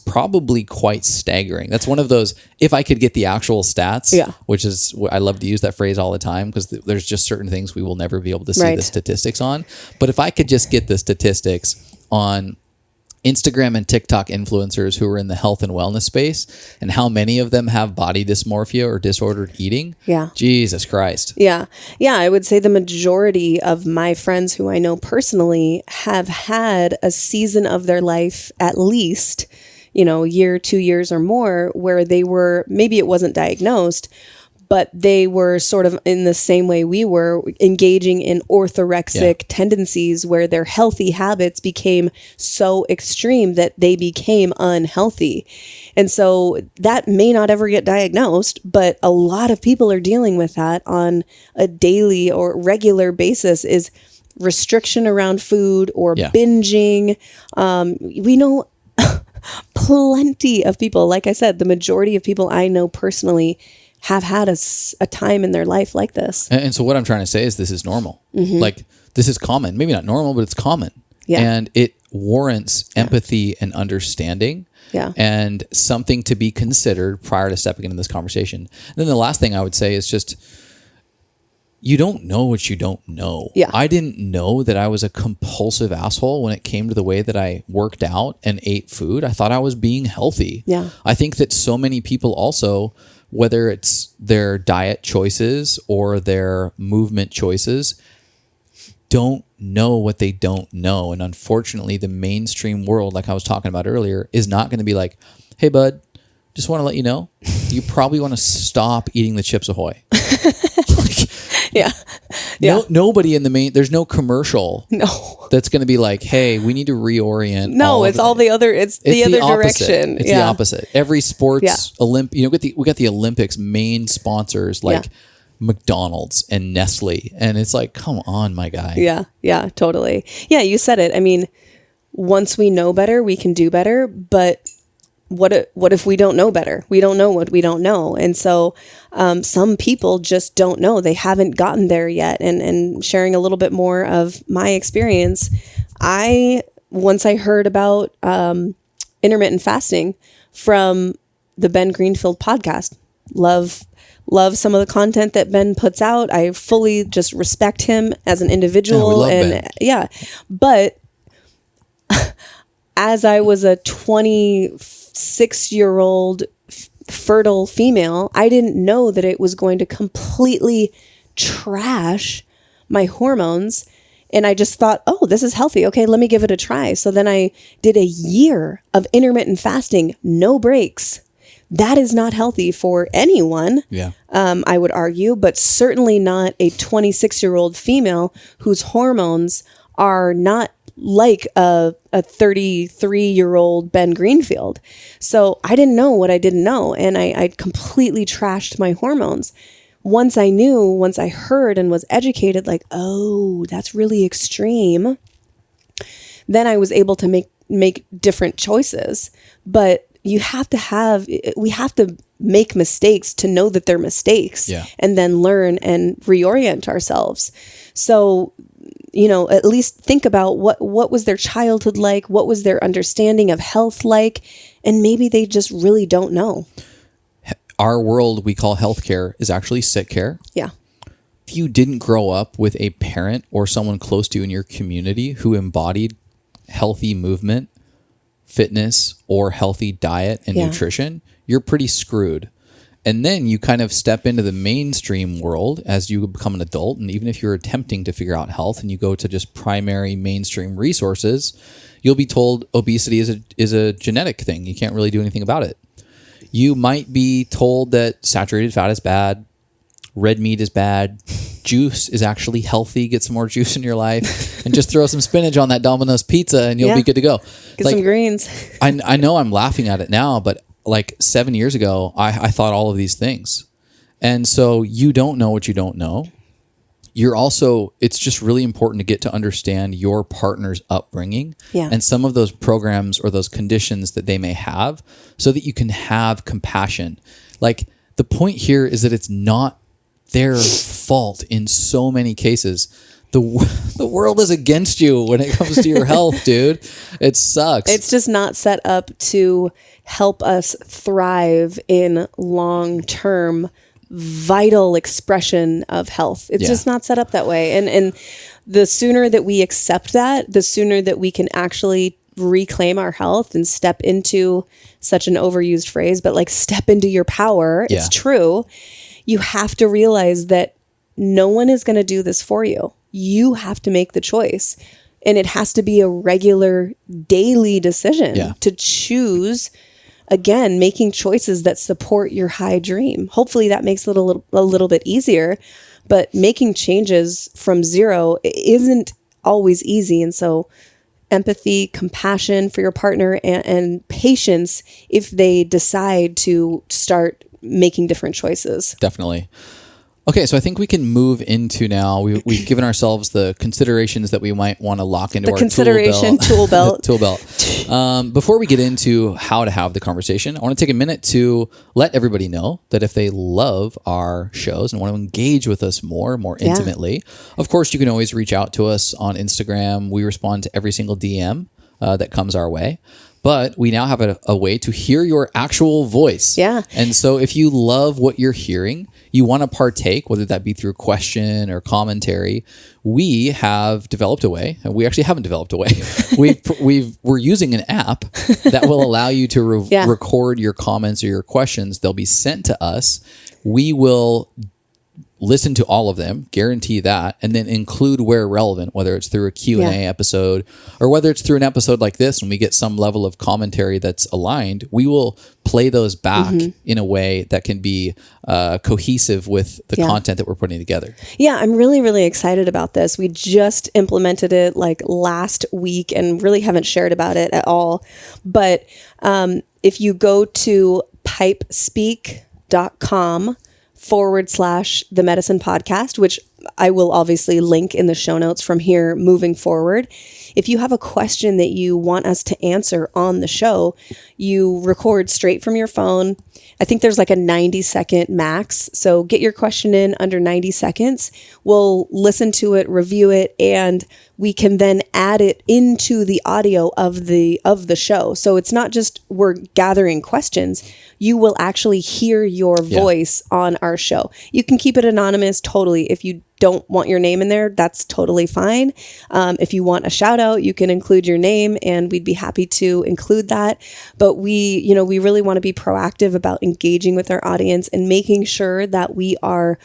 probably quite staggering. That's one of those, if I could get the actual stats, which is, I love to use that phrase all the time because there's just certain things we will never be able to see the statistics on. But if I could just get the statistics on Instagram and TikTok influencers who are in the health and wellness space and how many of them have body dysmorphia or disordered eating. Yeah. Jesus Christ. Yeah. Yeah. I would say the majority of my friends who I know personally have had a season of their life, at least, year, 2 years or more, where they were, maybe it wasn't diagnosed, but they were sort of in the same way we were, engaging in orthorexic tendencies where their healthy habits became so extreme that they became unhealthy. And so that may not ever get diagnosed, but a lot of people are dealing with that on a daily or regular basis, is restriction around food or binging. We know plenty of people, like I said, the majority of people I know personally have had a time in their life like this. And so what I'm trying to say is this is normal. Like, this is common. Maybe not normal, but it's common. Yeah. And it warrants empathy and understanding and something to be considered prior to stepping into this conversation. And then the last thing I would say is just, you don't know what you don't know. Yeah. I didn't know that I was a compulsive asshole when it came to the way that I worked out and ate food. I thought I was being healthy. Yeah. I think that so many people also, whether it's their diet choices or their movement choices, don't know what they don't know. And unfortunately, the mainstream world, like I was talking about earlier, is not going to be like, hey, bud, just want to let you know, you probably want to stop eating the Chips Ahoy. Nobody in the there's no commercial that's going to be like, hey, we need to reorient. It's the other direction. It's the opposite. Every sports we got the Olympics main sponsors like McDonald's and Nestle, and it's like, come on, my guy. Yeah, totally. Yeah, you said it. I mean, once we know better, we can do better, but what if we don't know better? We don't know what we don't know. And so some people just don't know. They haven't gotten there yet. And sharing a little bit more of my experience, once I heard about intermittent fasting from the Ben Greenfield podcast, love some of the content that Ben puts out. I fully just respect him as an individual. Ben. But as I was a 26-year-old fertile female, I didn't know that it was going to completely trash my hormones. And I just thought, oh, this is healthy. Okay, let me give it a try. So then I did a year of intermittent fasting, no breaks. That is not healthy for anyone, I would argue, but certainly not a 26-year-old female whose hormones are not like a 33-year-old Ben Greenfield. So I didn't know what I didn't know, and I completely trashed my hormones. Once I heard and was educated, like, oh, that's really extreme, then I was able to make different choices. But we have to make mistakes to know that they're mistakes, and then learn and reorient ourselves. So, at least think about what was their childhood like, what was their understanding of health like, and maybe they just really don't know. Our world we call healthcare is actually sick care. Yeah. If you didn't grow up with a parent or someone close to you in your community who embodied healthy movement, fitness, or healthy diet and nutrition, you're pretty screwed. And then you kind of step into the mainstream world as you become an adult. And even if you're attempting to figure out health and you go to just primary mainstream resources, you'll be told obesity is a genetic thing. You can't really do anything about it. You might be told that saturated fat is bad, red meat is bad, juice is actually healthy. Get some more juice in your life and just throw some spinach on that Domino's pizza and you'll be good to go. Get some greens. I know I'm laughing at it now, but like 7 years ago, I thought all of these things. And so you don't know what you don't know. It's just really important to get to understand your partner's upbringing and some of those programs or those conditions that they may have so that you can have compassion. Like the point here is that it's not their fault in so many cases. The world is against you when it comes to your health, dude. It sucks. It's just not set up to help us thrive in long-term vital expression of health. It's just not set up that way. And the sooner that we accept that, the sooner that we can actually reclaim our health and step into such an overused phrase, but like step into your power. It's true. You have to realize that no one is going to do this for you. You have to make the choice. And it has to be a regular daily decision to choose, again, making choices that support your high dream. Hopefully that makes it a little bit easier, but making changes from zero isn't always easy. And so empathy, compassion for your partner, and patience if they decide to start making different choices. Definitely. Okay, so I think we can move into now. We've given ourselves the considerations that we might want to lock into our consideration tool belt. Tool belt. Before we get into how to have the conversation, I want to take a minute to let everybody know that if they love our shows and want to engage with us more intimately, of course, you can always reach out to us on Instagram. We respond to every single DM that comes our way. But we now have a way to hear your actual voice. Yeah. And so if you love what you're hearing, you want to partake, whether that be through question or commentary, we have developed a way, and we actually haven't developed a way. We're using an app that will allow you to record your comments or your questions. They'll be sent to us. We will listen to all of them, guarantee that, and then include where relevant, whether it's through a Q&A episode or whether it's through an episode like this and we get some level of commentary that's aligned, we will play those back in a way that can be cohesive with the content that we're putting together. Yeah, I'm really, really excited about this. We just implemented it like last week and really haven't shared about it at all. But if you go to pipespeak.com/The Medicine Podcast, which I will obviously link in the show notes from here moving forward. If you have a question that you want us to answer on the show, you record straight from your phone. I think there's like a 90-second max. So get your question in under 90 seconds. We'll listen to it, review it, and we can then add it into the audio of the show. So it's not just we're gathering questions. You will actually hear your voice on our show. You can keep it anonymous totally. If you don't want your name in there, that's totally fine. If you want a shout out, you can include your name and we'd be happy to include that. But we really want to be proactive about engaging with our audience and making sure that we are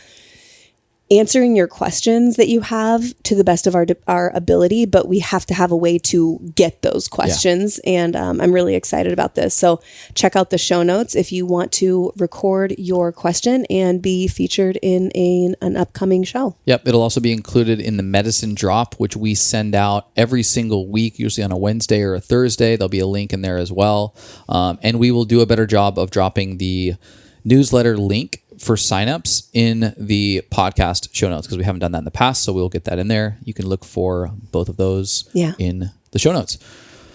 answering your questions that you have to the best of our ability, but we have to have a way to get those questions. And I'm really excited about this. So check out the show notes if you want to record your question and be featured in an upcoming show. Yep. It'll also be included in the medicine drop, which we send out every single week, usually on a Wednesday or a Thursday. There'll be a link in there as well. And we will do a better job of dropping the newsletter link for signups in the podcast show notes because we haven't done that in the past. So we'll get that in there. You can look for both of those in the show notes.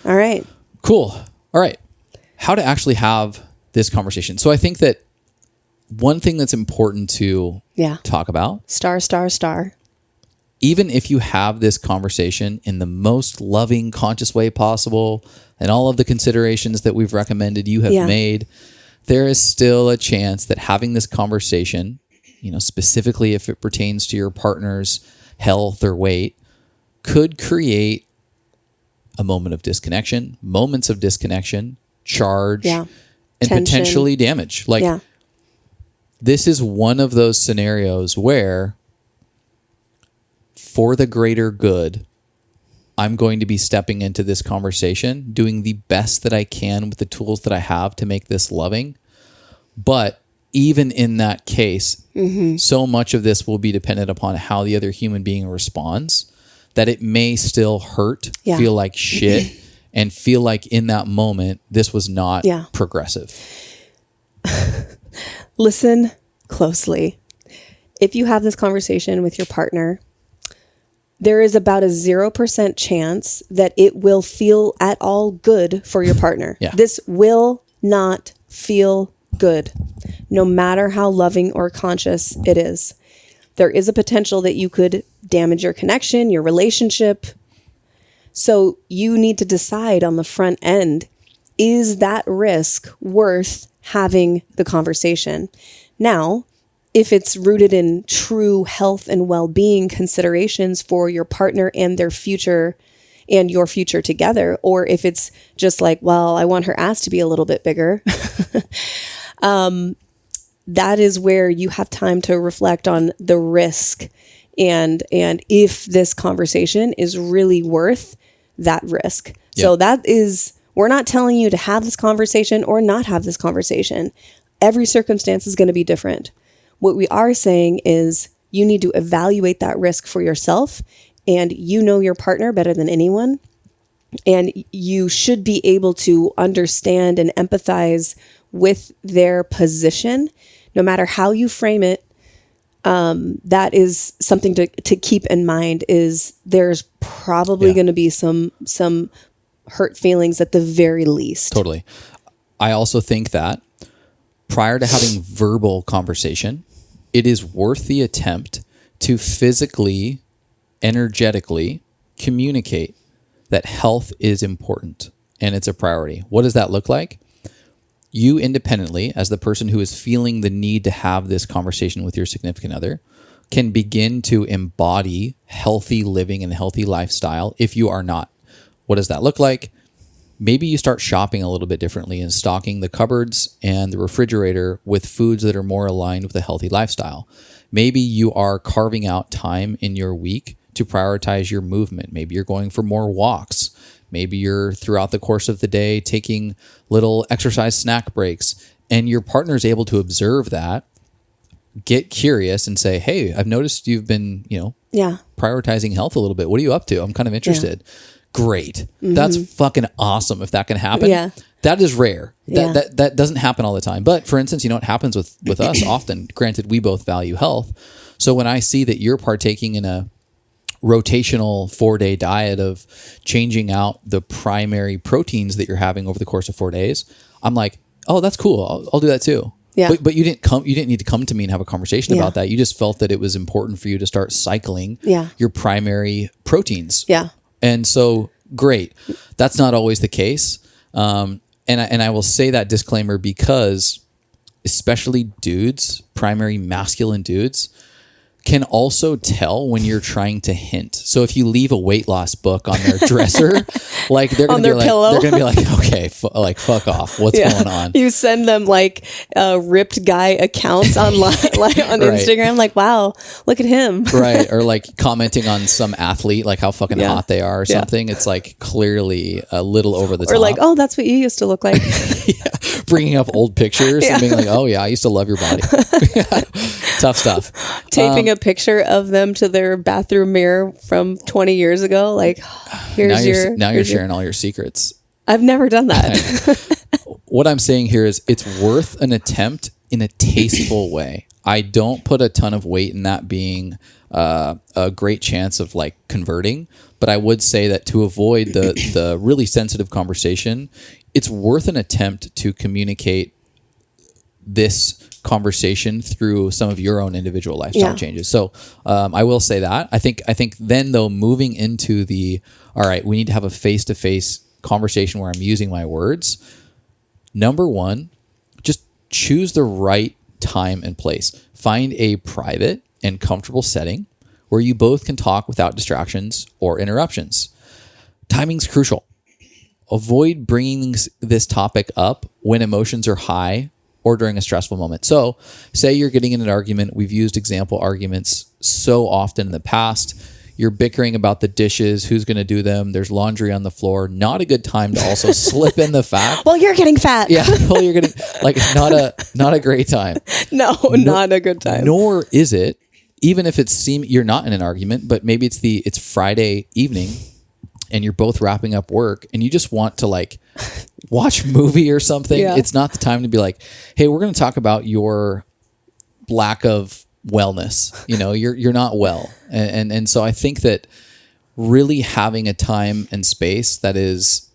All right. Cool. All right. How to actually have this conversation. So I think that one thing that's important to talk about. Star. Even if you have this conversation in the most loving, conscious way possible and all of the considerations that we've recommended you have made, there is still a chance that having this conversation, specifically if it pertains to your partner's health or weight, could create a moment of disconnection, moments of disconnection, charge, and tension. Potentially damage. this is one of those scenarios where, for the greater good, I'm going to be stepping into this conversation, doing the best that I can with the tools that I have to make this loving. But even in that case, so much of this will be dependent upon how the other human being responds, that it may still hurt, feel like shit, and feel like in that moment, this was not progressive. Listen closely. If you have this conversation with your partner, there is about a 0% chance that it will feel at all good for your partner. This will not feel good, no matter how loving or conscious it is. There is a potential that you could damage your connection, your relationship. So you need to decide on the front end, is that risk worth having the conversation? Now, if it's rooted in true health and well-being considerations for your partner and their future and your future together, or if it's just like, well, I want her ass to be a little bit bigger, that is where you have time to reflect on the risk and if this conversation is really worth that risk. So that is, we're not telling you to have this conversation or not have this conversation. Every circumstance is going to be different. What we are saying is you need to evaluate that risk for yourself, and you know your partner better than anyone. And you should be able to understand and empathize with their position, no matter how you frame it. That is something to keep in mind, is there's probably going to be some hurt feelings at the very least. Totally. I also think that prior to having verbal conversation, it is worth the attempt to physically, energetically communicate that health is important and it's a priority. What does that look like? You independently, as the person who is feeling the need to have this conversation with your significant other, can begin to embody healthy living and healthy lifestyle if you are not. What does that look like? Maybe you start shopping a little bit differently and stocking the cupboards and the refrigerator with foods that are more aligned with a healthy lifestyle. Maybe you are carving out time in your week to prioritize your movement. Maybe you're going for more walks. Maybe you're throughout the course of the day taking little exercise snack breaks, and your partner is able to observe that, get curious and say, hey, I've noticed you've been, prioritizing health a little bit. What are you up to? I'm kind of interested. Great. That's fucking awesome if that can happen. That is rare. That doesn't happen all the time. But for instance, it happens with us often. Granted, we both value health. So when I see that you're partaking in a rotational 4-day diet of changing out the primary proteins that you're having over the course of 4 days, I'm like, oh, that's cool. I'll do that too. But you didn't need to come to me and have a conversation about that. You just felt that it was important for you to start cycling your primary proteins. And so, great. That's not always the case. And I will say that disclaimer because especially dudes, primary masculine dudes, can also tell when you're trying to hint. So if you leave a weight loss book on their dresser, like they're going to be like, okay, fuck off. What's going on? You send them ripped guy accounts online, on Instagram, like, wow, look at him. Right. Or like commenting on some athlete, like how fucking hot they are or something. It's like clearly a little over the top. Or like, oh, that's what you used to look like. Bringing up old pictures and being like, oh yeah, I used to love your body. Tough stuff. Taping a picture of them to their bathroom mirror from 20 years ago. Like, now you're sharing all your secrets. I've never done that. What I'm saying here is it's worth an attempt in a tasteful way. I don't put a ton of weight in that being a great chance of converting, but I would say that to avoid the really sensitive conversation, it's worth an attempt to communicate this conversation through some of your own individual lifestyle changes. So I will say that. I think then though, moving into all right, we need to have a face-to-face conversation where I'm using my words. Number one, just choose the right time and place. Find a private and comfortable setting where you both can talk without distractions or interruptions. Timing's crucial. Avoid bringing this topic up when emotions are high or during a stressful moment. So say you're getting in an argument. We've used example arguments so often in the past. You're bickering about the dishes, who's going to do them. There's laundry on the floor. Not a good time to also slip in the fact. Well, you're getting fat. Yeah, well, you're getting like not a great time. No, not a good time. Nor is it, even if you're not in an argument, but maybe it's Friday evening and you're both wrapping up work and you just want to like watch a movie or something. Yeah. It's not the time to be like, hey, we're going to talk about your lack of wellness. You're not well. And so I think that really having a time and space that is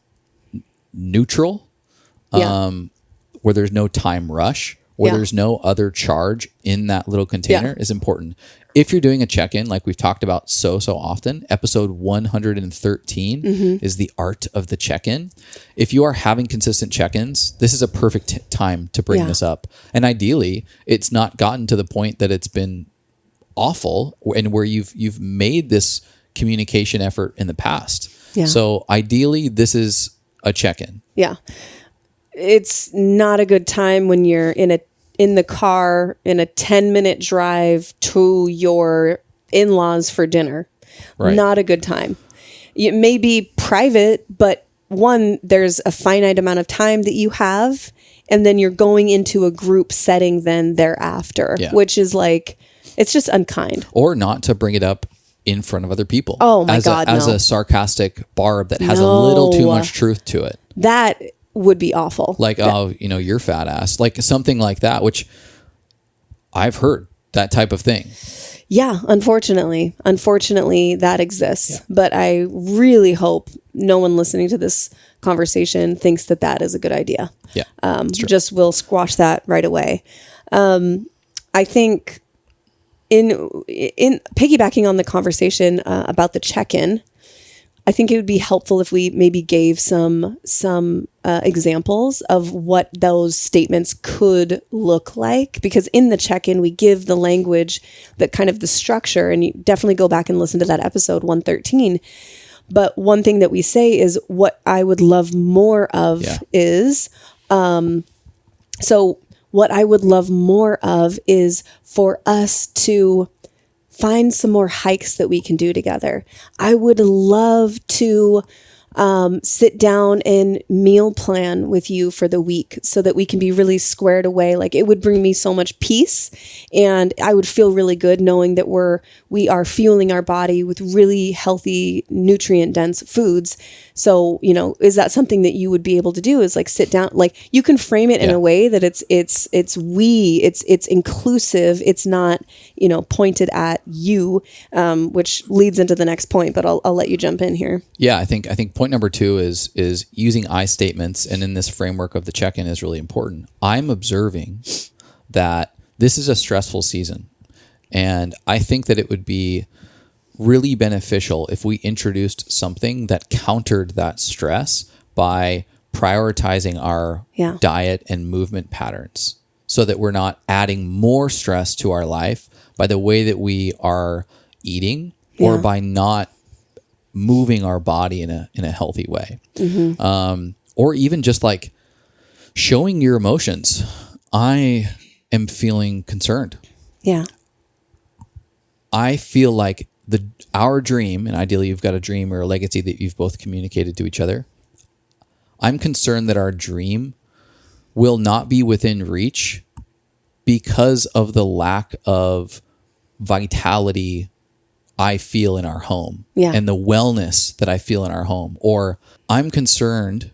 neutral, where there's no time rush, where there's no other charge in that little container is important. If you're doing a check-in, like we've talked about so often, episode 113 is the art of the check-in. If you are having consistent check-ins, this is a perfect time to bring this up. And ideally, it's not gotten to the point that it's been awful and where you've made this communication effort in the past. Yeah. So ideally, this is a check-in. Yeah. It's not a good time when you're in the car in a 10-minute drive to your in-laws for dinner. Right. Not a good time. It may be private, but one, there's a finite amount of time that you have, and then you're going into a group setting then thereafter, which is like, it's just unkind. Or not to bring it up in front of other people. Oh my God, as a sarcastic barb that has a little too much truth to it. That would be awful. Like, you're fat ass. Like something like that, which I've heard that type of thing. Yeah, unfortunately that exists. Yeah. But I really hope no one listening to this conversation thinks that is a good idea. Yeah. Just we'll squash that right away. I think in piggybacking on the conversation about the check-in, I think it would be helpful if we maybe gave some examples of what those statements could look like, because in the check-in we give the language, that kind of the structure, and you definitely go back and listen to that episode 113. But one thing that we say is what I would love more of is, so what I would love more of is for us to find some more hikes that we can do together. I would love to sit down and meal plan with you for the week so that we can be really squared away. Like, it would bring me so much peace, and I would feel really good knowing that we are fueling our body with really healthy, nutrient dense foods. So, is that something that you would be able to do, is like sit down, like you can frame it in a way that it's inclusive. It's not, pointed at you, which leads into the next point, but I'll let you jump in here. Yeah. I think point number 2 is using I statements, and in this framework of the check-in is really important. I'm observing that this is a stressful season, and I think that it would be really beneficial if we introduced something that countered that stress by prioritizing our diet and movement patterns, so that we're not adding more stress to our life by the way that we are eating or by not moving our body in a healthy way. Mm-hmm. Or even just like showing your emotions. I am feeling concerned. Yeah. I feel like our dream, and ideally you've got a dream or a legacy that you've both communicated to each other. I'm concerned that our dream will not be within reach because of the lack of vitality I feel in our home and the wellness that I feel in our home. Or I'm concerned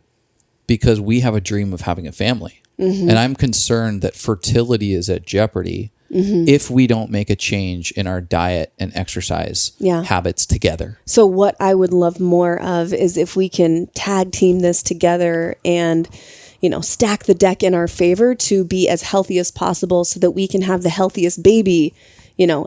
because we have a dream of having a family. Mm-hmm. And I'm concerned that fertility is at jeopardy if we don't make a change in our diet and exercise habits together. So what I would love more of is if we can tag team this together and, stack the deck in our favor to be as healthy as possible so that we can have the healthiest baby,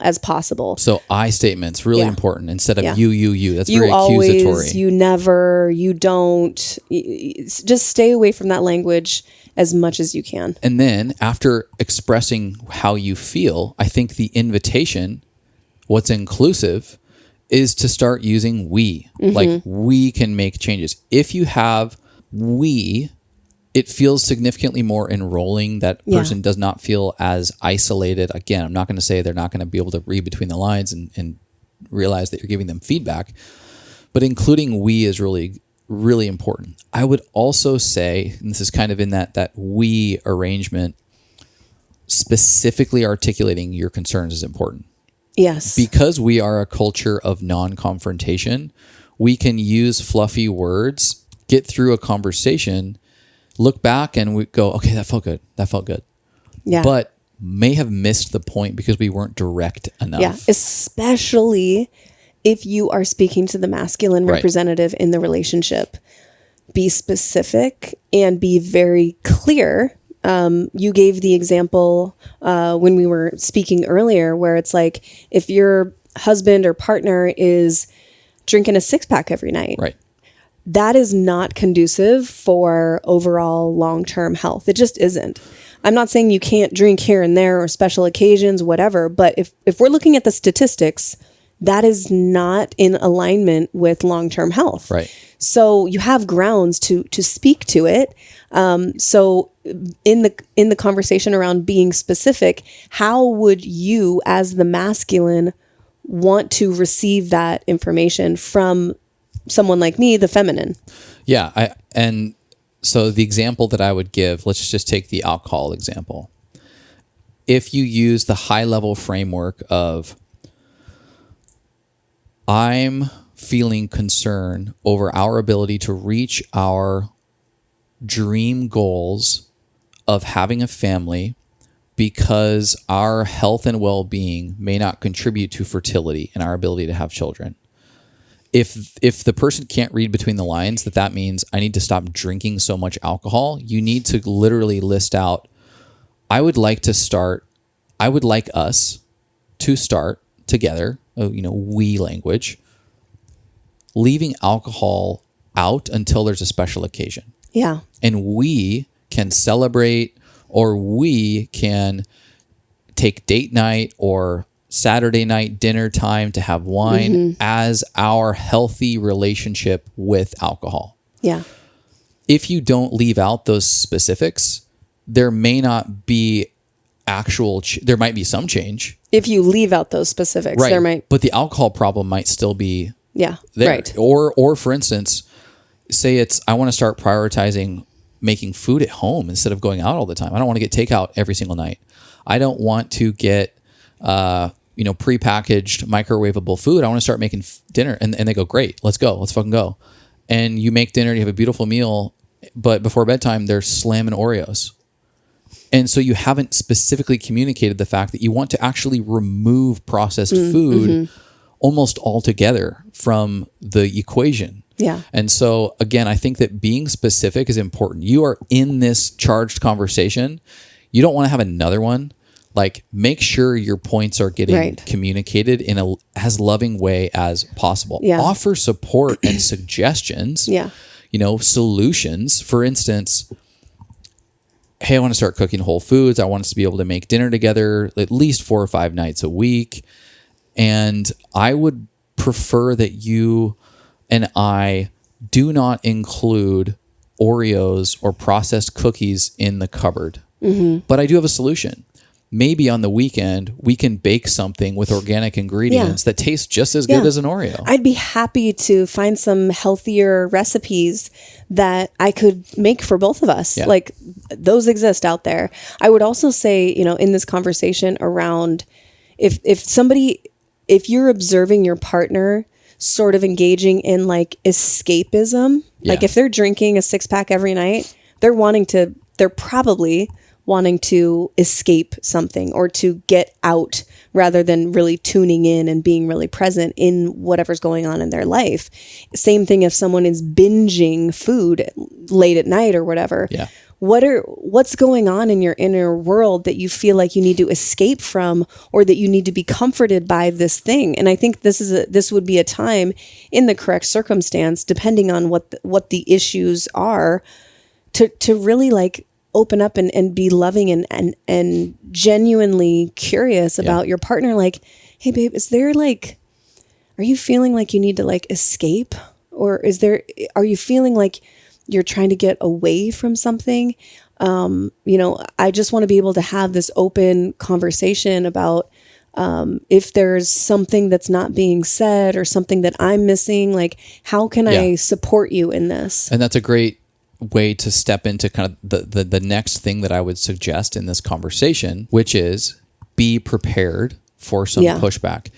as possible. So I statements, really important, instead of you. That's very accusatory. Always, you never, you don't. Just stay away from that language as much as you can. And then after expressing how you feel, I think the invitation, what's inclusive, is to start using we. Mm-hmm. Like, we can make changes. If you have we it feels significantly more enrolling. That person does not feel as isolated. Again, I'm not going to say they're not going to be able to read between the lines and realize that you're giving them feedback, but including we is really, really important. I would also say, and this is kind of in that we arrangement, specifically articulating your concerns is important. Yes. Because we are a culture of non-confrontation, we can use fluffy words, get through a conversation, look back and we go, okay, that felt good. That felt good. Yeah. But may have missed the point because we weren't direct enough. Yeah. Especially if you are speaking to the masculine representative in the relationship. Be specific and be very clear. You gave the example when we were speaking earlier where it's like if your husband or partner is drinking a 6-pack every night. Right. That is not conducive for overall long-term health. It just isn't. I'm not saying you can't drink here and there or special occasions, whatever, but if we're looking at the statistics, that is not in alignment with long-term health. Right. So you have grounds to speak to it. So in the conversation around being specific, how would you as the masculine want to receive that information from someone like me, the feminine? Yeah. And so the example that I would give, let's just take the alcohol example. If you use the high level framework of I'm feeling concern over our ability to reach our dream goals of having a family because our health and well-being may not contribute to fertility and our ability to have children. If the person can't read between the lines that means I need to stop drinking so much alcohol, you need to literally list out, I would like us to start together, we language, leaving alcohol out until there's a special occasion. Yeah. And we can celebrate or we can take date night or Saturday night dinner time to have wine as our healthy relationship with alcohol. Yeah. If you don't leave out those specifics, there may not be there might be some change. If you leave out those specifics, right. there might. But the alcohol problem might still be there. Right. Or for instance, say I want to start prioritizing making food at home instead of going out all the time. I don't want to get takeout every single night. I don't want to get prepackaged microwavable food. I want to start making dinner. And they go, great, let's go. Let's fucking go. And you make dinner, you have a beautiful meal, but before bedtime, they're slamming Oreos. And so you haven't specifically communicated the fact that you want to actually remove processed food almost altogether from the equation. Yeah. And so again, I think that being specific is important. You are in this charged conversation. You don't want to have another one. Like, make sure your points are getting communicated in as loving way as possible. Yeah. Offer support and suggestions. Yeah. Solutions. For instance, hey, I want to start cooking whole foods. I want us to be able to make dinner together at least 4 or 5 nights a week. And I would prefer that you and I do not include Oreos or processed cookies in the cupboard. But I do have a solution. Maybe on the weekend, we can bake something with organic ingredients that tastes just as good as an Oreo. I'd be happy to find some healthier recipes that I could make for both of us. Yeah. Like, those exist out there. I would also say, in this conversation around if you're observing your partner sort of engaging in like escapism, like if they're drinking a 6-pack every night, they're probably wanting to escape something or to get out rather than really tuning in and being really present in whatever's going on in their life. Same thing if someone is binging food late at night or whatever. Yeah. What's going on in your inner world that you feel like you need to escape from or that you need to be comforted by this thing? And I think this would be a time in the correct circumstance, depending on what the issues are, to really like open up and be loving and genuinely curious about your partner. Like, hey babe, are you feeling like you need to like escape? Or are you feeling like you're trying to get away from something. I just want to be able to have this open conversation about if there's something that's not being said or something that I'm missing, like how can I support you in this? And that's a great way to step into kind of the next thing that I would suggest in this conversation, which is be prepared for some pushback.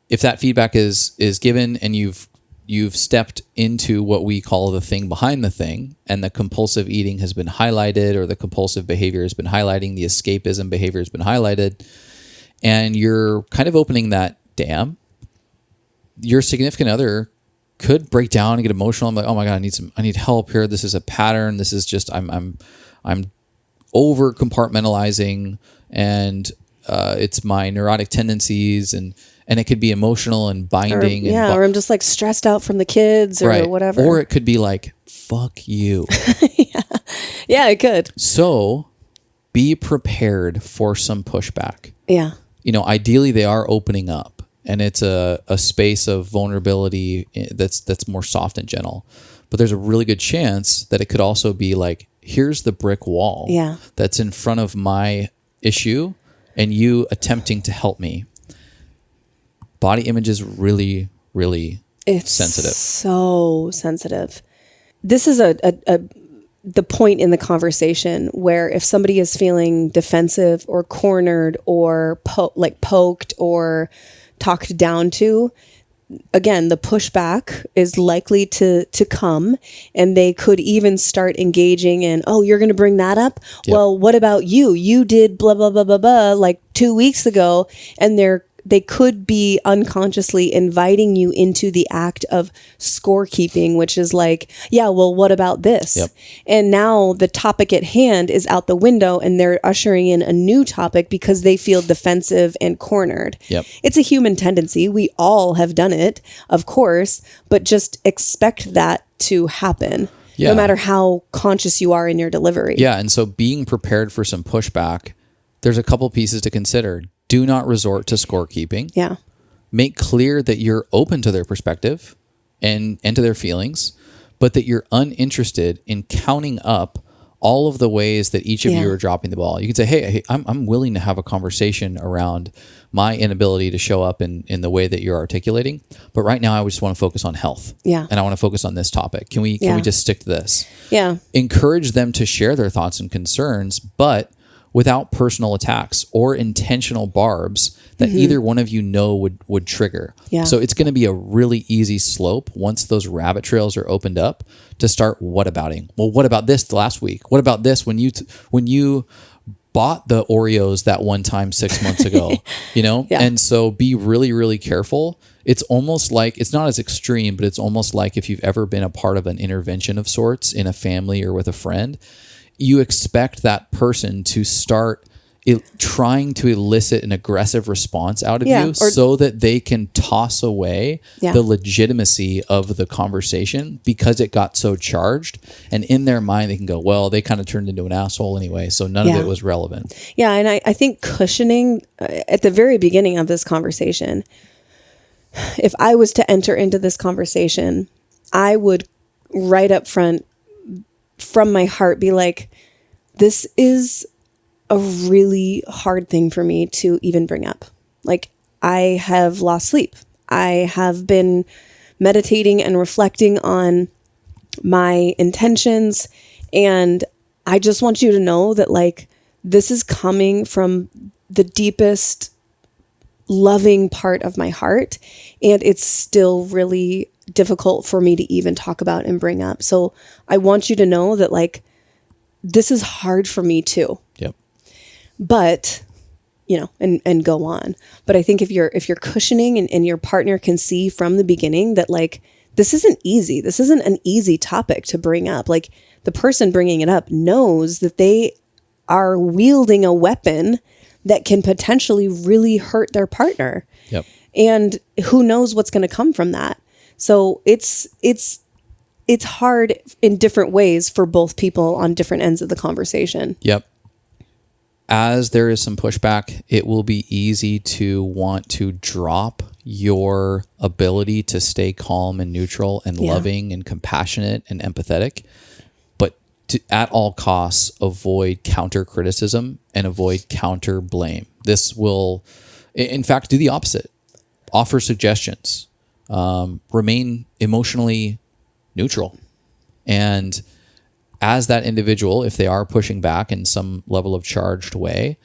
If that feedback is given and you've stepped into what we call the thing behind the thing, and the compulsive eating has been highlighted, or the compulsive behavior has been highlighting, the escapism behavior has been highlighted, and you're kind of opening that dam, your significant other could break down and get emotional. I'm like, oh my God, I need help here. This is a pattern. This is just, I'm over compartmentalizing, and it's my neurotic tendencies, and it could be emotional and binding. Or I'm just like stressed out from the kids or whatever. Or it could be like, fuck you. Yeah, it could. So be prepared for some pushback. Yeah. Ideally they are opening up, and it's a space of vulnerability that's more soft and gentle. But there's a really good chance that it could also be like, here's the brick wall that's in front of my issue, and you attempting to help me. Body image is really, really sensitive. So sensitive. This is the point in the conversation where if somebody is feeling defensive or cornered or poked or talked down to, again, the pushback is likely to come, and they could even start engaging in, oh, you're going to bring that up? Yep. Well, what about you? You did blah, blah, blah, blah, blah, like 2 weeks ago, and they could be unconsciously inviting you into the act of scorekeeping, which is like, yeah, well, what about this? Yep. And now the topic at hand is out the window, and they're ushering in a new topic because they feel defensive and cornered. Yep. It's a human tendency. We all have done it, of course, but just expect that to happen. No matter how conscious you are in your delivery. Yeah. And so being prepared for some pushback, there's a couple pieces to consider. Do not resort to scorekeeping. Yeah. Make clear that you're open to their perspective and to their feelings, but that you're uninterested in counting up all of the ways that each of you are dropping the ball. You can say, hey, I'm willing to have a conversation around my inability to show up in the way that you're articulating. But right now I just want to focus on health. Yeah. And I want to focus on this topic. Can we just stick to this? Yeah. Encourage them to share their thoughts and concerns, but without personal attacks or intentional barbs that either one of you would trigger. Yeah. So it's going to be a really easy slope once those rabbit trails are opened up to start whatabouting. Well, what about this last week? What about this when you bought the Oreos that one time 6 months ago? Yeah. And so be really, really careful. It's almost like, it's not as extreme, but it's almost like if you've ever been a part of an intervention of sorts in a family or with a friend, you expect that person to start trying to elicit an aggressive response out of you so that they can toss away the legitimacy of the conversation because it got so charged. And in their mind, they can go, well, they kind of turned into an asshole anyway, so none of it was relevant. Yeah, and I think cushioning at the very beginning of this conversation, if I was to enter into this conversation, I would right up front from my heart be like, this is a really hard thing for me to even bring up. Like, I have lost sleep. I have been meditating and reflecting on my intentions, and I just want you to know that, like, this is coming from the deepest loving part of my heart, and it's still really difficult for me to even talk about and bring up. So I want you to know that, like, this is hard for me too. Yep. But, and go on. But I think if you're cushioning and your partner can see from the beginning that, like, this isn't easy. This isn't an easy topic to bring up. Like, the person bringing it up knows that they are wielding a weapon that can potentially really hurt their partner. Yep. And who knows what's going to come from that. So it's hard in different ways for both people on different ends of the conversation. Yep. As there is some pushback, it will be easy to want to drop your ability to stay calm and neutral and loving and compassionate and empathetic, but to at all costs avoid counter criticism and avoid counter blame. This will, in fact, do the opposite. Offer suggestions, remain emotionally neutral. And as that individual, if they are pushing back in some level of charged way,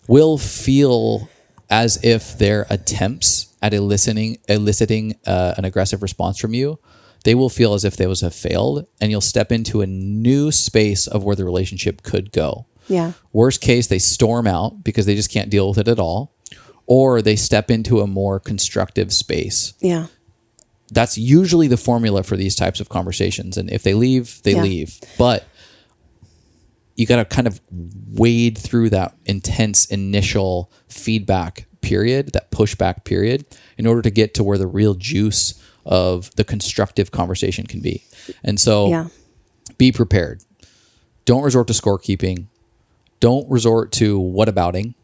will feel as if their attempts at eliciting an aggressive response from you, they will feel as if those have failed, and you'll step into a new space of where the relationship could go. Yeah. Worst case, they storm out because they just can't deal with it at all, or they step into a more constructive space. Yeah. That's usually the formula for these types of conversations. And if they leave, they leave. But you got to kind of wade through that intense initial feedback period, that pushback period, in order to get to where the real juice of the constructive conversation can be. And so be prepared. Don't resort to scorekeeping. Don't resort to whatabouting.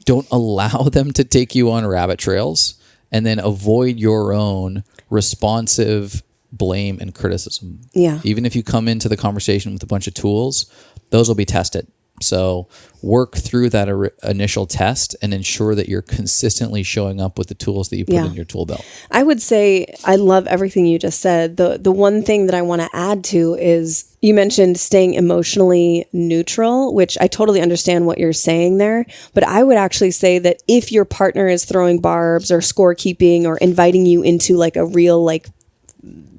Don't allow them to take you on rabbit trails, and then avoid your own responsive blame and criticism. Yeah. Even if you come into the conversation with a bunch of tools, those will be tested. So work through that initial test and ensure that you're consistently showing up with the tools that you put in your tool belt. I would say I love everything you just said. The one thing that I want to add to is you mentioned staying emotionally neutral, which I totally understand what you're saying there. But I would actually say that if your partner is throwing barbs or scorekeeping or inviting you into like a real like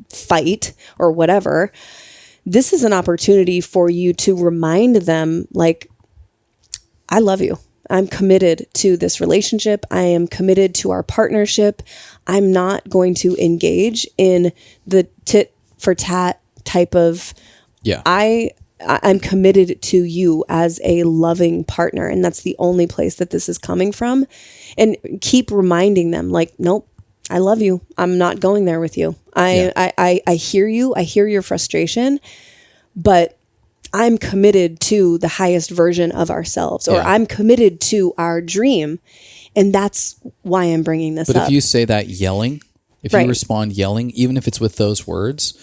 fight or whatever, this is an opportunity for you to remind them, like, I love you. I'm committed to this relationship. I am committed to our partnership. I'm not going to engage in the tit for tat type of, I'm committed to you as a loving partner. And that's the only place that this is coming from. And keep reminding them, like, nope, I love you. I'm not going there with you. I hear you. I hear your frustration, but I'm committed to the highest version of ourselves, or I'm committed to our dream. And that's why I'm bringing this up. But if you say that yelling, if you respond yelling, even if it's with those words,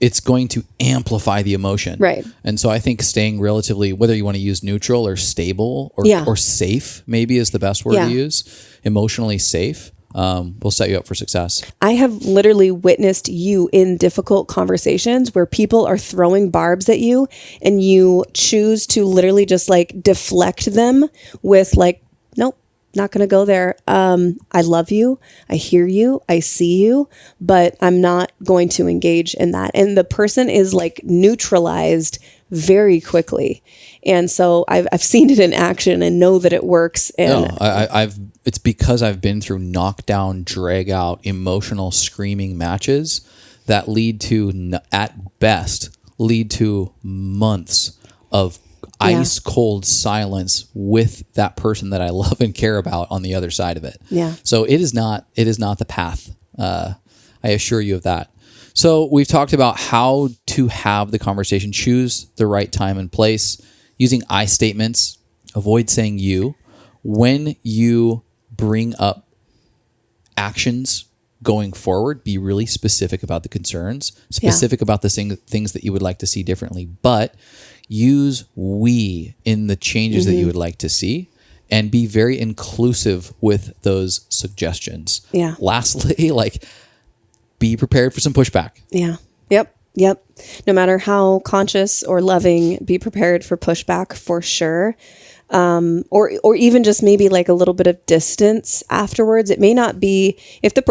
it's going to amplify the emotion. Right. And so I think staying relatively, whether you want to use neutral or stable or safe, maybe is the best word to use, emotionally safe, will set you up for success. I have literally witnessed you in difficult conversations where people are throwing barbs at you and you choose to literally just like deflect them with like, nope, not going to go there. I love you. I hear you. I see you, but I'm not going to engage in that. And the person is like neutralized very quickly. And so I've seen it in action and know that it works. And it's because I've been through knockdown, drag out, emotional screaming matches that lead to, at best, months of ice cold silence with that person that I love and care about on the other side of it. Yeah. So it is not the path. I assure you of that. So we've talked about how to have the conversation, choose the right time and place, using I statements, avoid saying you. When you bring up actions going forward, be really specific about the concerns, specific about the things that you would like to see differently, but use we in the changes that you would like to see, and be very inclusive with those suggestions. Yeah. Lastly, like, be prepared for some pushback. Yeah. Yep. No matter how conscious or loving, be prepared for pushback for sure. Or even just maybe like a little bit of distance afterwards. It may not be,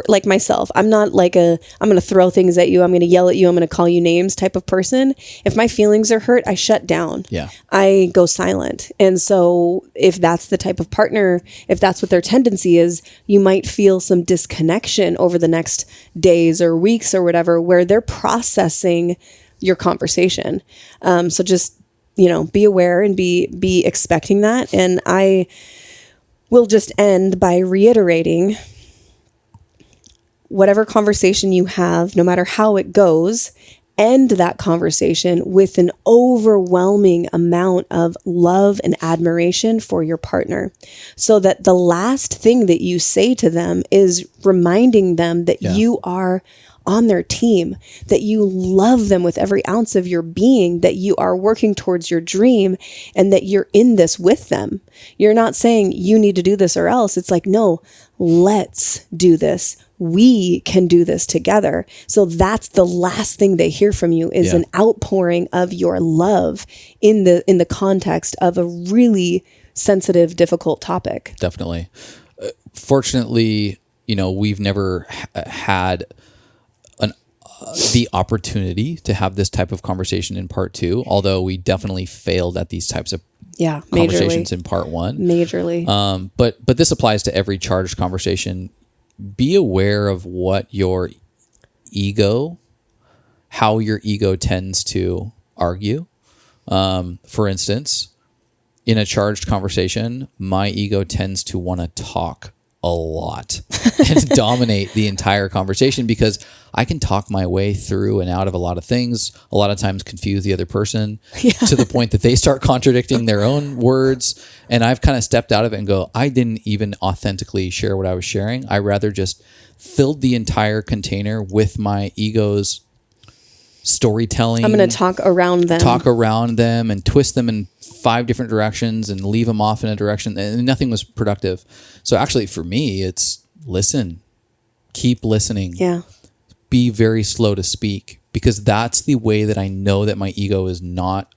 like myself, I'm not like I'm going to throw things at you. I'm going to yell at you. I'm going to call you names type of person. If my feelings are hurt, I shut down. Yeah. I go silent. And so if that's the type of partner, if that's what their tendency is, you might feel some disconnection over the next days or weeks or whatever, where they're processing your conversation. So just, be aware and be expecting that. And I will just end by reiterating, whatever conversation you have, no matter how it goes, end that conversation with an overwhelming amount of love and admiration for your partner, so that the last thing that you say to them is reminding them that you are on their team, that you love them with every ounce of your being, that you are working towards your dream, and that you're in this with them. You're not saying you need to do this or else. It's like, no, let's do this. We can do this together. So that's the last thing they hear from you, is an outpouring of your love in the context of a really sensitive, difficult topic. Definitely. Fortunately, we've never had the opportunity to have this type of conversation in part 2, although we definitely failed at these types of conversations in part 1. Majorly. But this applies to every charged conversation. Be aware of how your ego tends to argue. For instance, in a charged conversation, my ego tends to want to talk a lot and dominate the entire conversation, because I can talk my way through and out of a lot of things, a lot of times confuse the other person to the point that they start contradicting their own words. And I've kind of stepped out of it and go, I didn't even authentically share what I was sharing. I rather just filled the entire container with my ego's storytelling. I'm going to talk around them and twist them in 5 different directions and leave them off in a direction, and nothing was productive. So actually for me, it's listen, keep listening. Yeah. Be very slow to speak, because that's the way that I know that my ego is not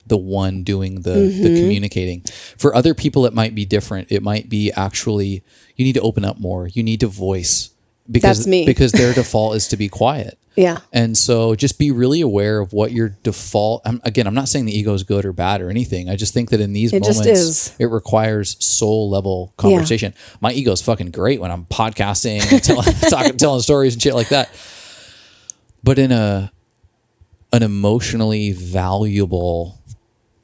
the one doing the communicating. For other people, it might be different. It might be actually, you need to open up more. You need to voice, because that's me. Because their default is to be quiet. Yeah. And so just be really aware of what your default, I'm not saying the ego is good or bad or anything. I just think that in these moments, it requires soul level conversation. Yeah. My ego is fucking great when I'm podcasting and telling stories and shit like that. But in an emotionally valuable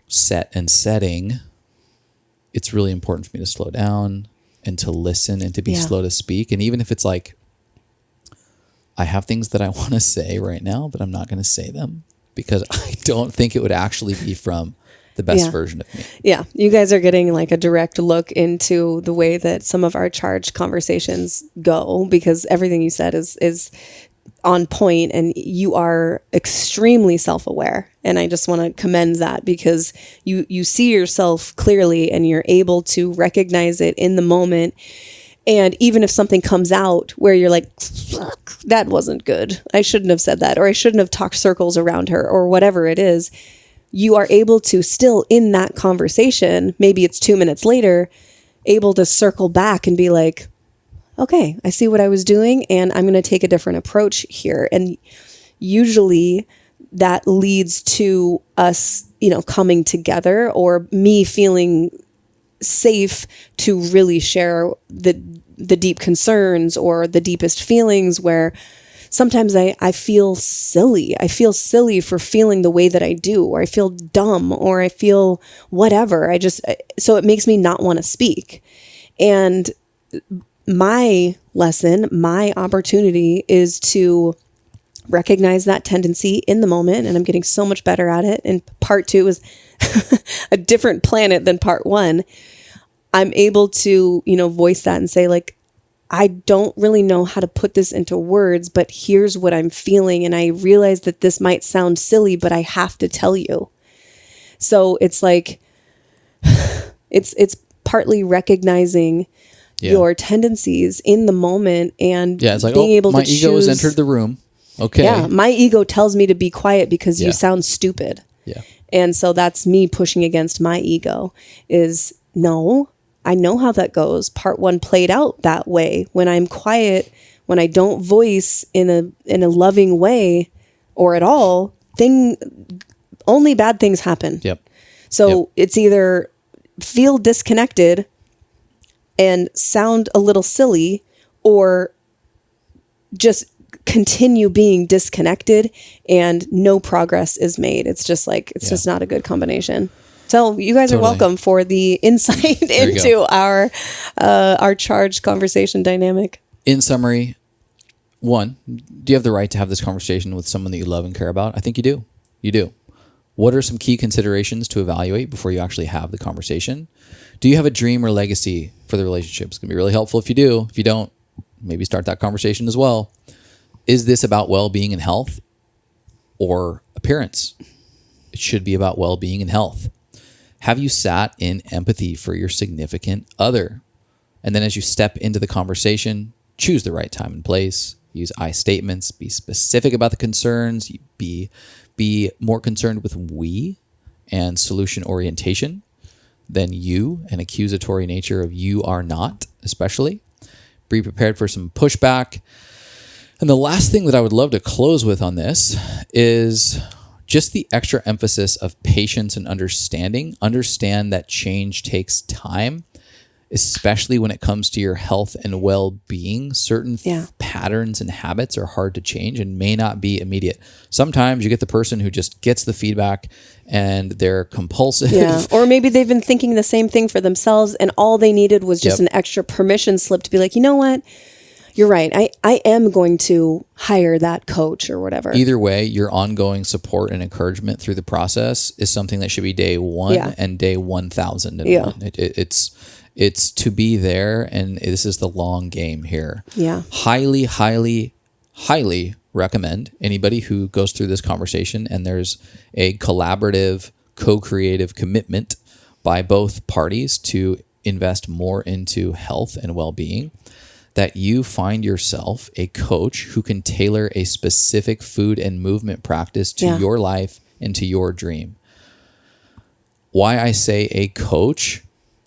set and setting, it's really important for me to slow down and to listen and to be slow to speak. And even if it's like, I have things that I want to say right now, but I'm not going to say them, because I don't think it would actually be from the best version of me. Yeah. You guys are getting like a direct look into the way that some of our charged conversations go, because everything you said is on point, and you are extremely self-aware. And I just want to commend that, because you see yourself clearly and you're able to recognize it in the moment. And even if something comes out where you're like, fuck, that wasn't good, I shouldn't have said that, or I shouldn't have talked circles around her, or whatever it is, you are able to still, in that conversation, maybe it's 2 minutes later, able to circle back and be like, okay, I see what I was doing, and I'm going to take a different approach here. And usually that leads to us, coming together, or me feeling safe to really share the deep concerns or the deepest feelings, where sometimes I feel silly. I feel silly for feeling the way that I do, or I feel dumb, or I feel whatever. So it makes me not want to speak. And my lesson, my opportunity is to recognize that tendency in the moment. And I'm getting so much better at it. And part 2 is a different planet than part 1. I'm able to, voice that and say, like, I don't really know how to put this into words, but here's what I'm feeling. And I realize that this might sound silly, but I have to tell you. So it's like, it's partly recognizing your tendencies in the moment, and it's like, being able my to ego choose. has entered the room. Okay. Yeah. My ego tells me to be quiet because you sound stupid. Yeah. And so that's me pushing against my ego, is no, I know how that goes. Part 1 played out that way. When I'm quiet, when I don't voice in a loving way or at all, only bad things happen. Yep. So it's either feel disconnected and sound a little silly, or just continue being disconnected and no progress is made. It's just like, it's just not a good combination. So you guys are welcome for the insight into our charged conversation dynamic. In summary, one, do you have the right to have this conversation with someone that you love and care about? I think you do. You do. What are some key considerations to evaluate before you actually have the conversation? Do you have a dream or legacy for the relationship? It's going to be really helpful if you do. If you don't, maybe start that conversation as well. Is this about well-being and health or appearance? It should be about well-being and health. Have you sat in empathy for your significant other? And then as you step into the conversation, choose the right time and place. Use I statements. Be specific about the concerns. Be more concerned with we and solution orientation than you and accusatory nature of you are not, especially. Be prepared for some pushback. And the last thing that I would love to close with on this is just the extra emphasis of patience and understanding. Understand that change takes time, especially when it comes to your health and well-being. Certain patterns and habits are hard to change and may not be immediate. Sometimes you get the person who just gets the feedback and they're compulsive. Yeah. Or maybe they've been thinking the same thing for themselves and all they needed was just an extra permission slip to be like, you know what? You're right. I am going to hire that coach or whatever. Either way, your ongoing support and encouragement through the process is something that should be day one and day 1,001. It's to be there, and this is the long game here. Yeah. Highly, highly, highly recommend anybody who goes through this conversation and there's a collaborative, co-creative commitment by both parties to invest more into health and well-being, that you find yourself a coach who can tailor a specific food and movement practice to your life and to your dream. Why I say a coach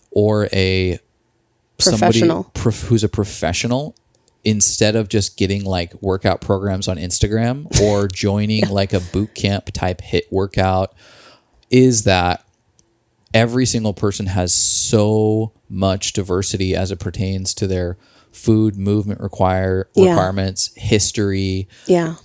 or a professional, somebody who's a professional, instead of just getting like workout programs on Instagram or joining like a boot camp type HIIT workout, is that every single person has so much diversity as it pertains to their food, movement requirements, history,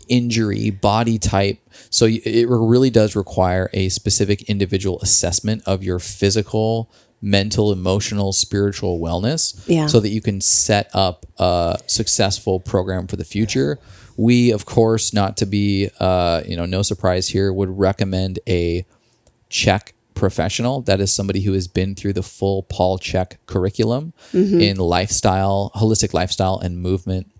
injury, body type. So it really does require a specific individual assessment of your physical, mental, emotional, spiritual wellness so that you can set up a successful program for the future. We, of course, not to be, no surprise here, would recommend a CHEK professional. That is somebody who has been through the full Paul Chek curriculum in lifestyle, holistic lifestyle and movement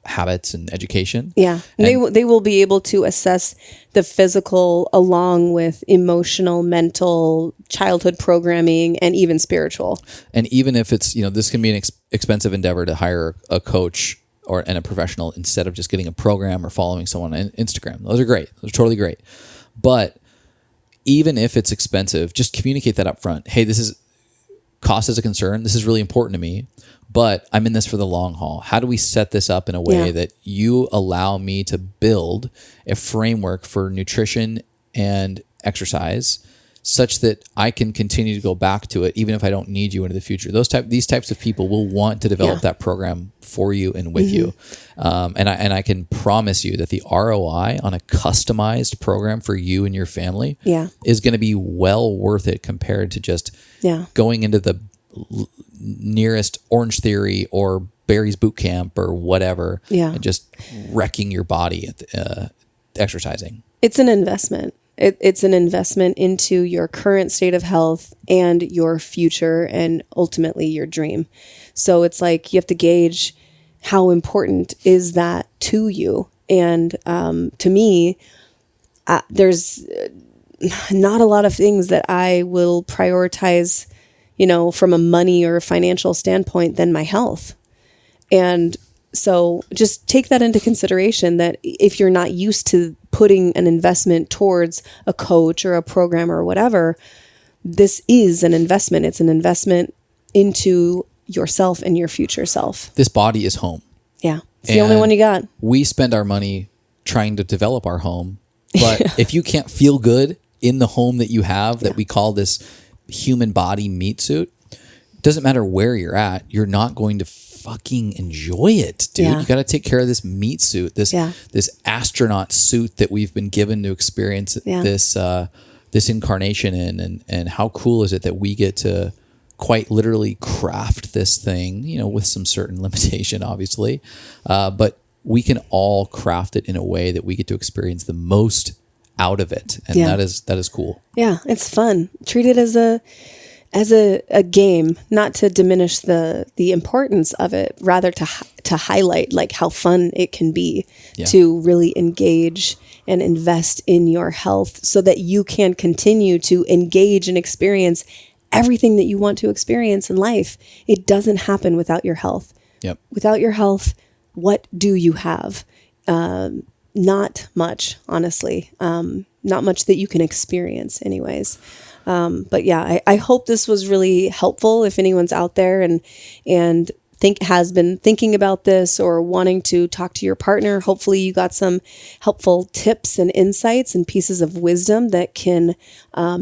habits and education. Yeah. And they will be able to assess the physical along with emotional, mental, childhood programming, and even spiritual. And even if it's, this can be an expensive endeavor to hire a coach and a professional instead of just getting a program or following someone on Instagram. Those are great. Those are totally great. But even if it's expensive, just communicate that up front. Hey, cost is a concern. This is really important to me, but I'm in this for the long haul. How do we set this up in a way that you allow me to build a framework for nutrition and exercise such that I can continue to go back to it even if I don't need you into the future? These types of people will want to develop that program for you and with you. And I can promise you that the ROI on a customized program for you and your family is going to be well worth it compared to just going into the nearest Orange Theory or Barry's Boot Camp or whatever and just wrecking your body at exercising. It's an investment. It's an investment into your current state of health and your future and ultimately your dream. So it's like you have to gauge how important is that to you. And to me, there's not a lot of things that I will prioritize, from a money or a financial standpoint than my health. And so just take that into consideration, that if you're not used to putting an investment towards a coach or a program or whatever, this is an investment. It's an investment into yourself and your future self. This body is home. Yeah. It's the only one you got. We spend our money trying to develop our home. But if you can't feel good in the home that you have, that we call this human body meat suit, it doesn't matter where you're at, you're not going to fucking enjoy it, dude. You got to take care of this meat suit, this astronaut suit that we've been given to experience this incarnation in, and how cool is it that we get to quite literally craft this thing, with some certain limitation, obviously. But we can all craft it in a way that we get to experience the most out of it. And that is cool. Yeah, it's fun. Treat it as a game, not to diminish the importance of it, rather to highlight like how fun it can be to really engage and invest in your health so that you can continue to engage and experience everything that you want to experience in life. It doesn't happen without your health. Yep. Without your health, what do you have? Not much, honestly. Not much that you can experience anyways. But yeah, I hope this was really helpful if anyone's out there and has been thinking about this or wanting to talk to your partner. Hopefully you got some helpful tips and insights and pieces of wisdom that can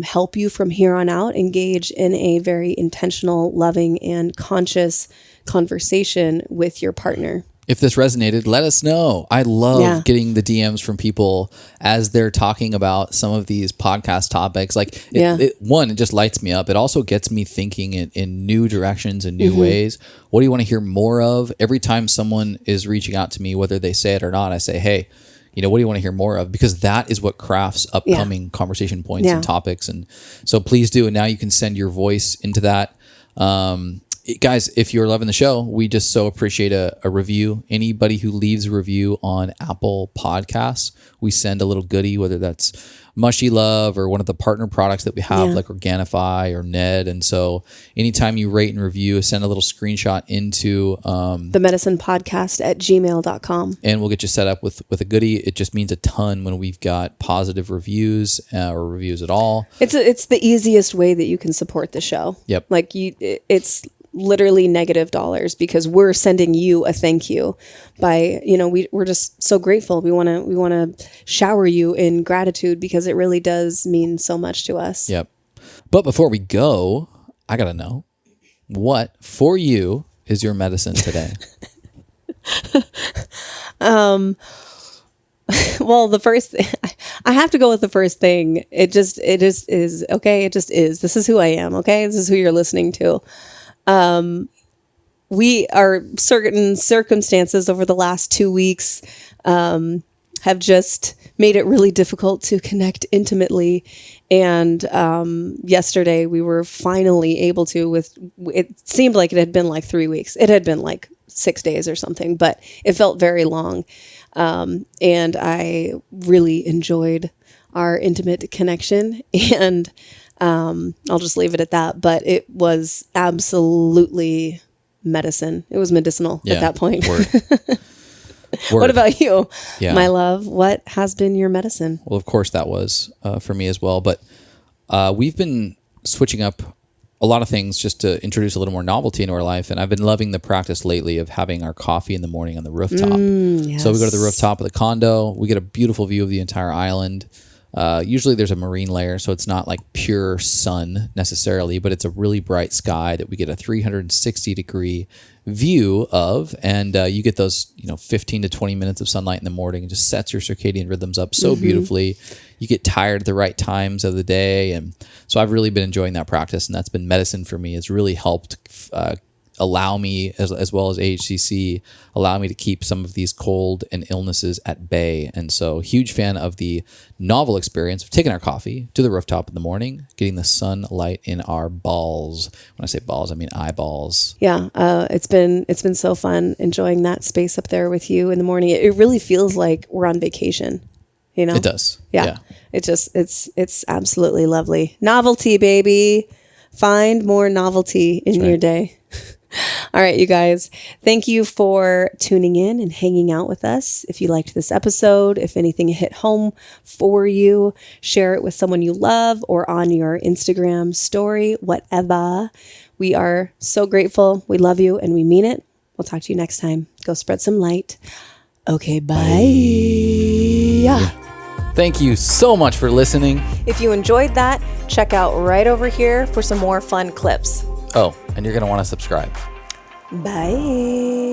help you from here on out engage in a very intentional, loving, and conscious conversation with your partner. If this resonated, let us know. I love getting the DMs from people as they're talking about some of these podcast topics. Like, it just lights me up. It also gets me thinking in new directions and new ways. What do you want to hear more of? Every time someone is reaching out to me, whether they say it or not, I say, hey, what do you want to hear more of? Because that is what crafts upcoming conversation points and topics. And so please do. And now you can send your voice into that. Guys, if you're loving the show, we just so appreciate a review. Anybody who leaves a review on Apple Podcasts, we send a little goodie, whether that's Mushy Love or one of the partner products that we have, like Organifi or Ned. And so anytime you rate and review, send a little screenshot into the medicine podcast at gmail.com. And we'll get you set up with a goodie. It just means a ton when we've got positive reviews or reviews at all. It's the easiest way that you can support the show. Yep. Like it's literally negative dollars because we're sending you a thank you by, we're just so grateful. We want to shower you in gratitude because it really does mean so much to us. Yep. But before we go, I got to know, what for you is your medicine today? Well, the first thing, I have to go with the first thing. It just is. Okay. It just is. This is who I am. Okay. This is who you're listening to. We are certain circumstances over the last 2 weeks, have just made it really difficult to connect intimately. And, yesterday we were finally able to it seemed like it had been like 3 weeks. It had been like 6 days or something, but it felt very long. And I really enjoyed our intimate connection and, I'll just leave it at that, but it was absolutely medicine. It was medicinal at that point. Word. What about you, my love? What has been your medicine? Well, of course that was for me as well, but we've been switching up a lot of things just to introduce a little more novelty into our life, and I've been loving the practice lately of having our coffee in the morning on the rooftop. Yes. So we go to the rooftop of the condo, we get a beautiful view of the entire island. Usually there's a marine layer, so it's not like pure sun necessarily, but it's a really bright sky that we get a 360-degree view of, and you get those 15 to 20 minutes of sunlight in the morning. It just sets your circadian rhythms up so beautifully. You get tired at the right times of the day, and so I've really been enjoying that practice, and that's been medicine for me. It's really helped allow me, as well as AHCC, allow me to keep some of these cold and illnesses at bay. And so huge fan of the novel experience of taking our coffee to the rooftop in the morning, getting the sunlight in our balls. When I say balls, I mean eyeballs. Yeah. It's been so fun enjoying that space up there with you in the morning. It really feels like we're on vacation, It does. Yeah. It's absolutely lovely. Novelty, baby. Find more novelty in your day. All right, you guys, thank you for tuning in and hanging out with us. If you liked this episode, if anything hit home for you, share it with someone you love or on your Instagram story, whatever. We are so grateful. We love you and we mean it. We'll talk to you next time. Go spread some light. Okay, bye. Thank you so much for listening. If you enjoyed that, check out right over here for some more fun clips. Oh, and you're going to want to subscribe. Bye.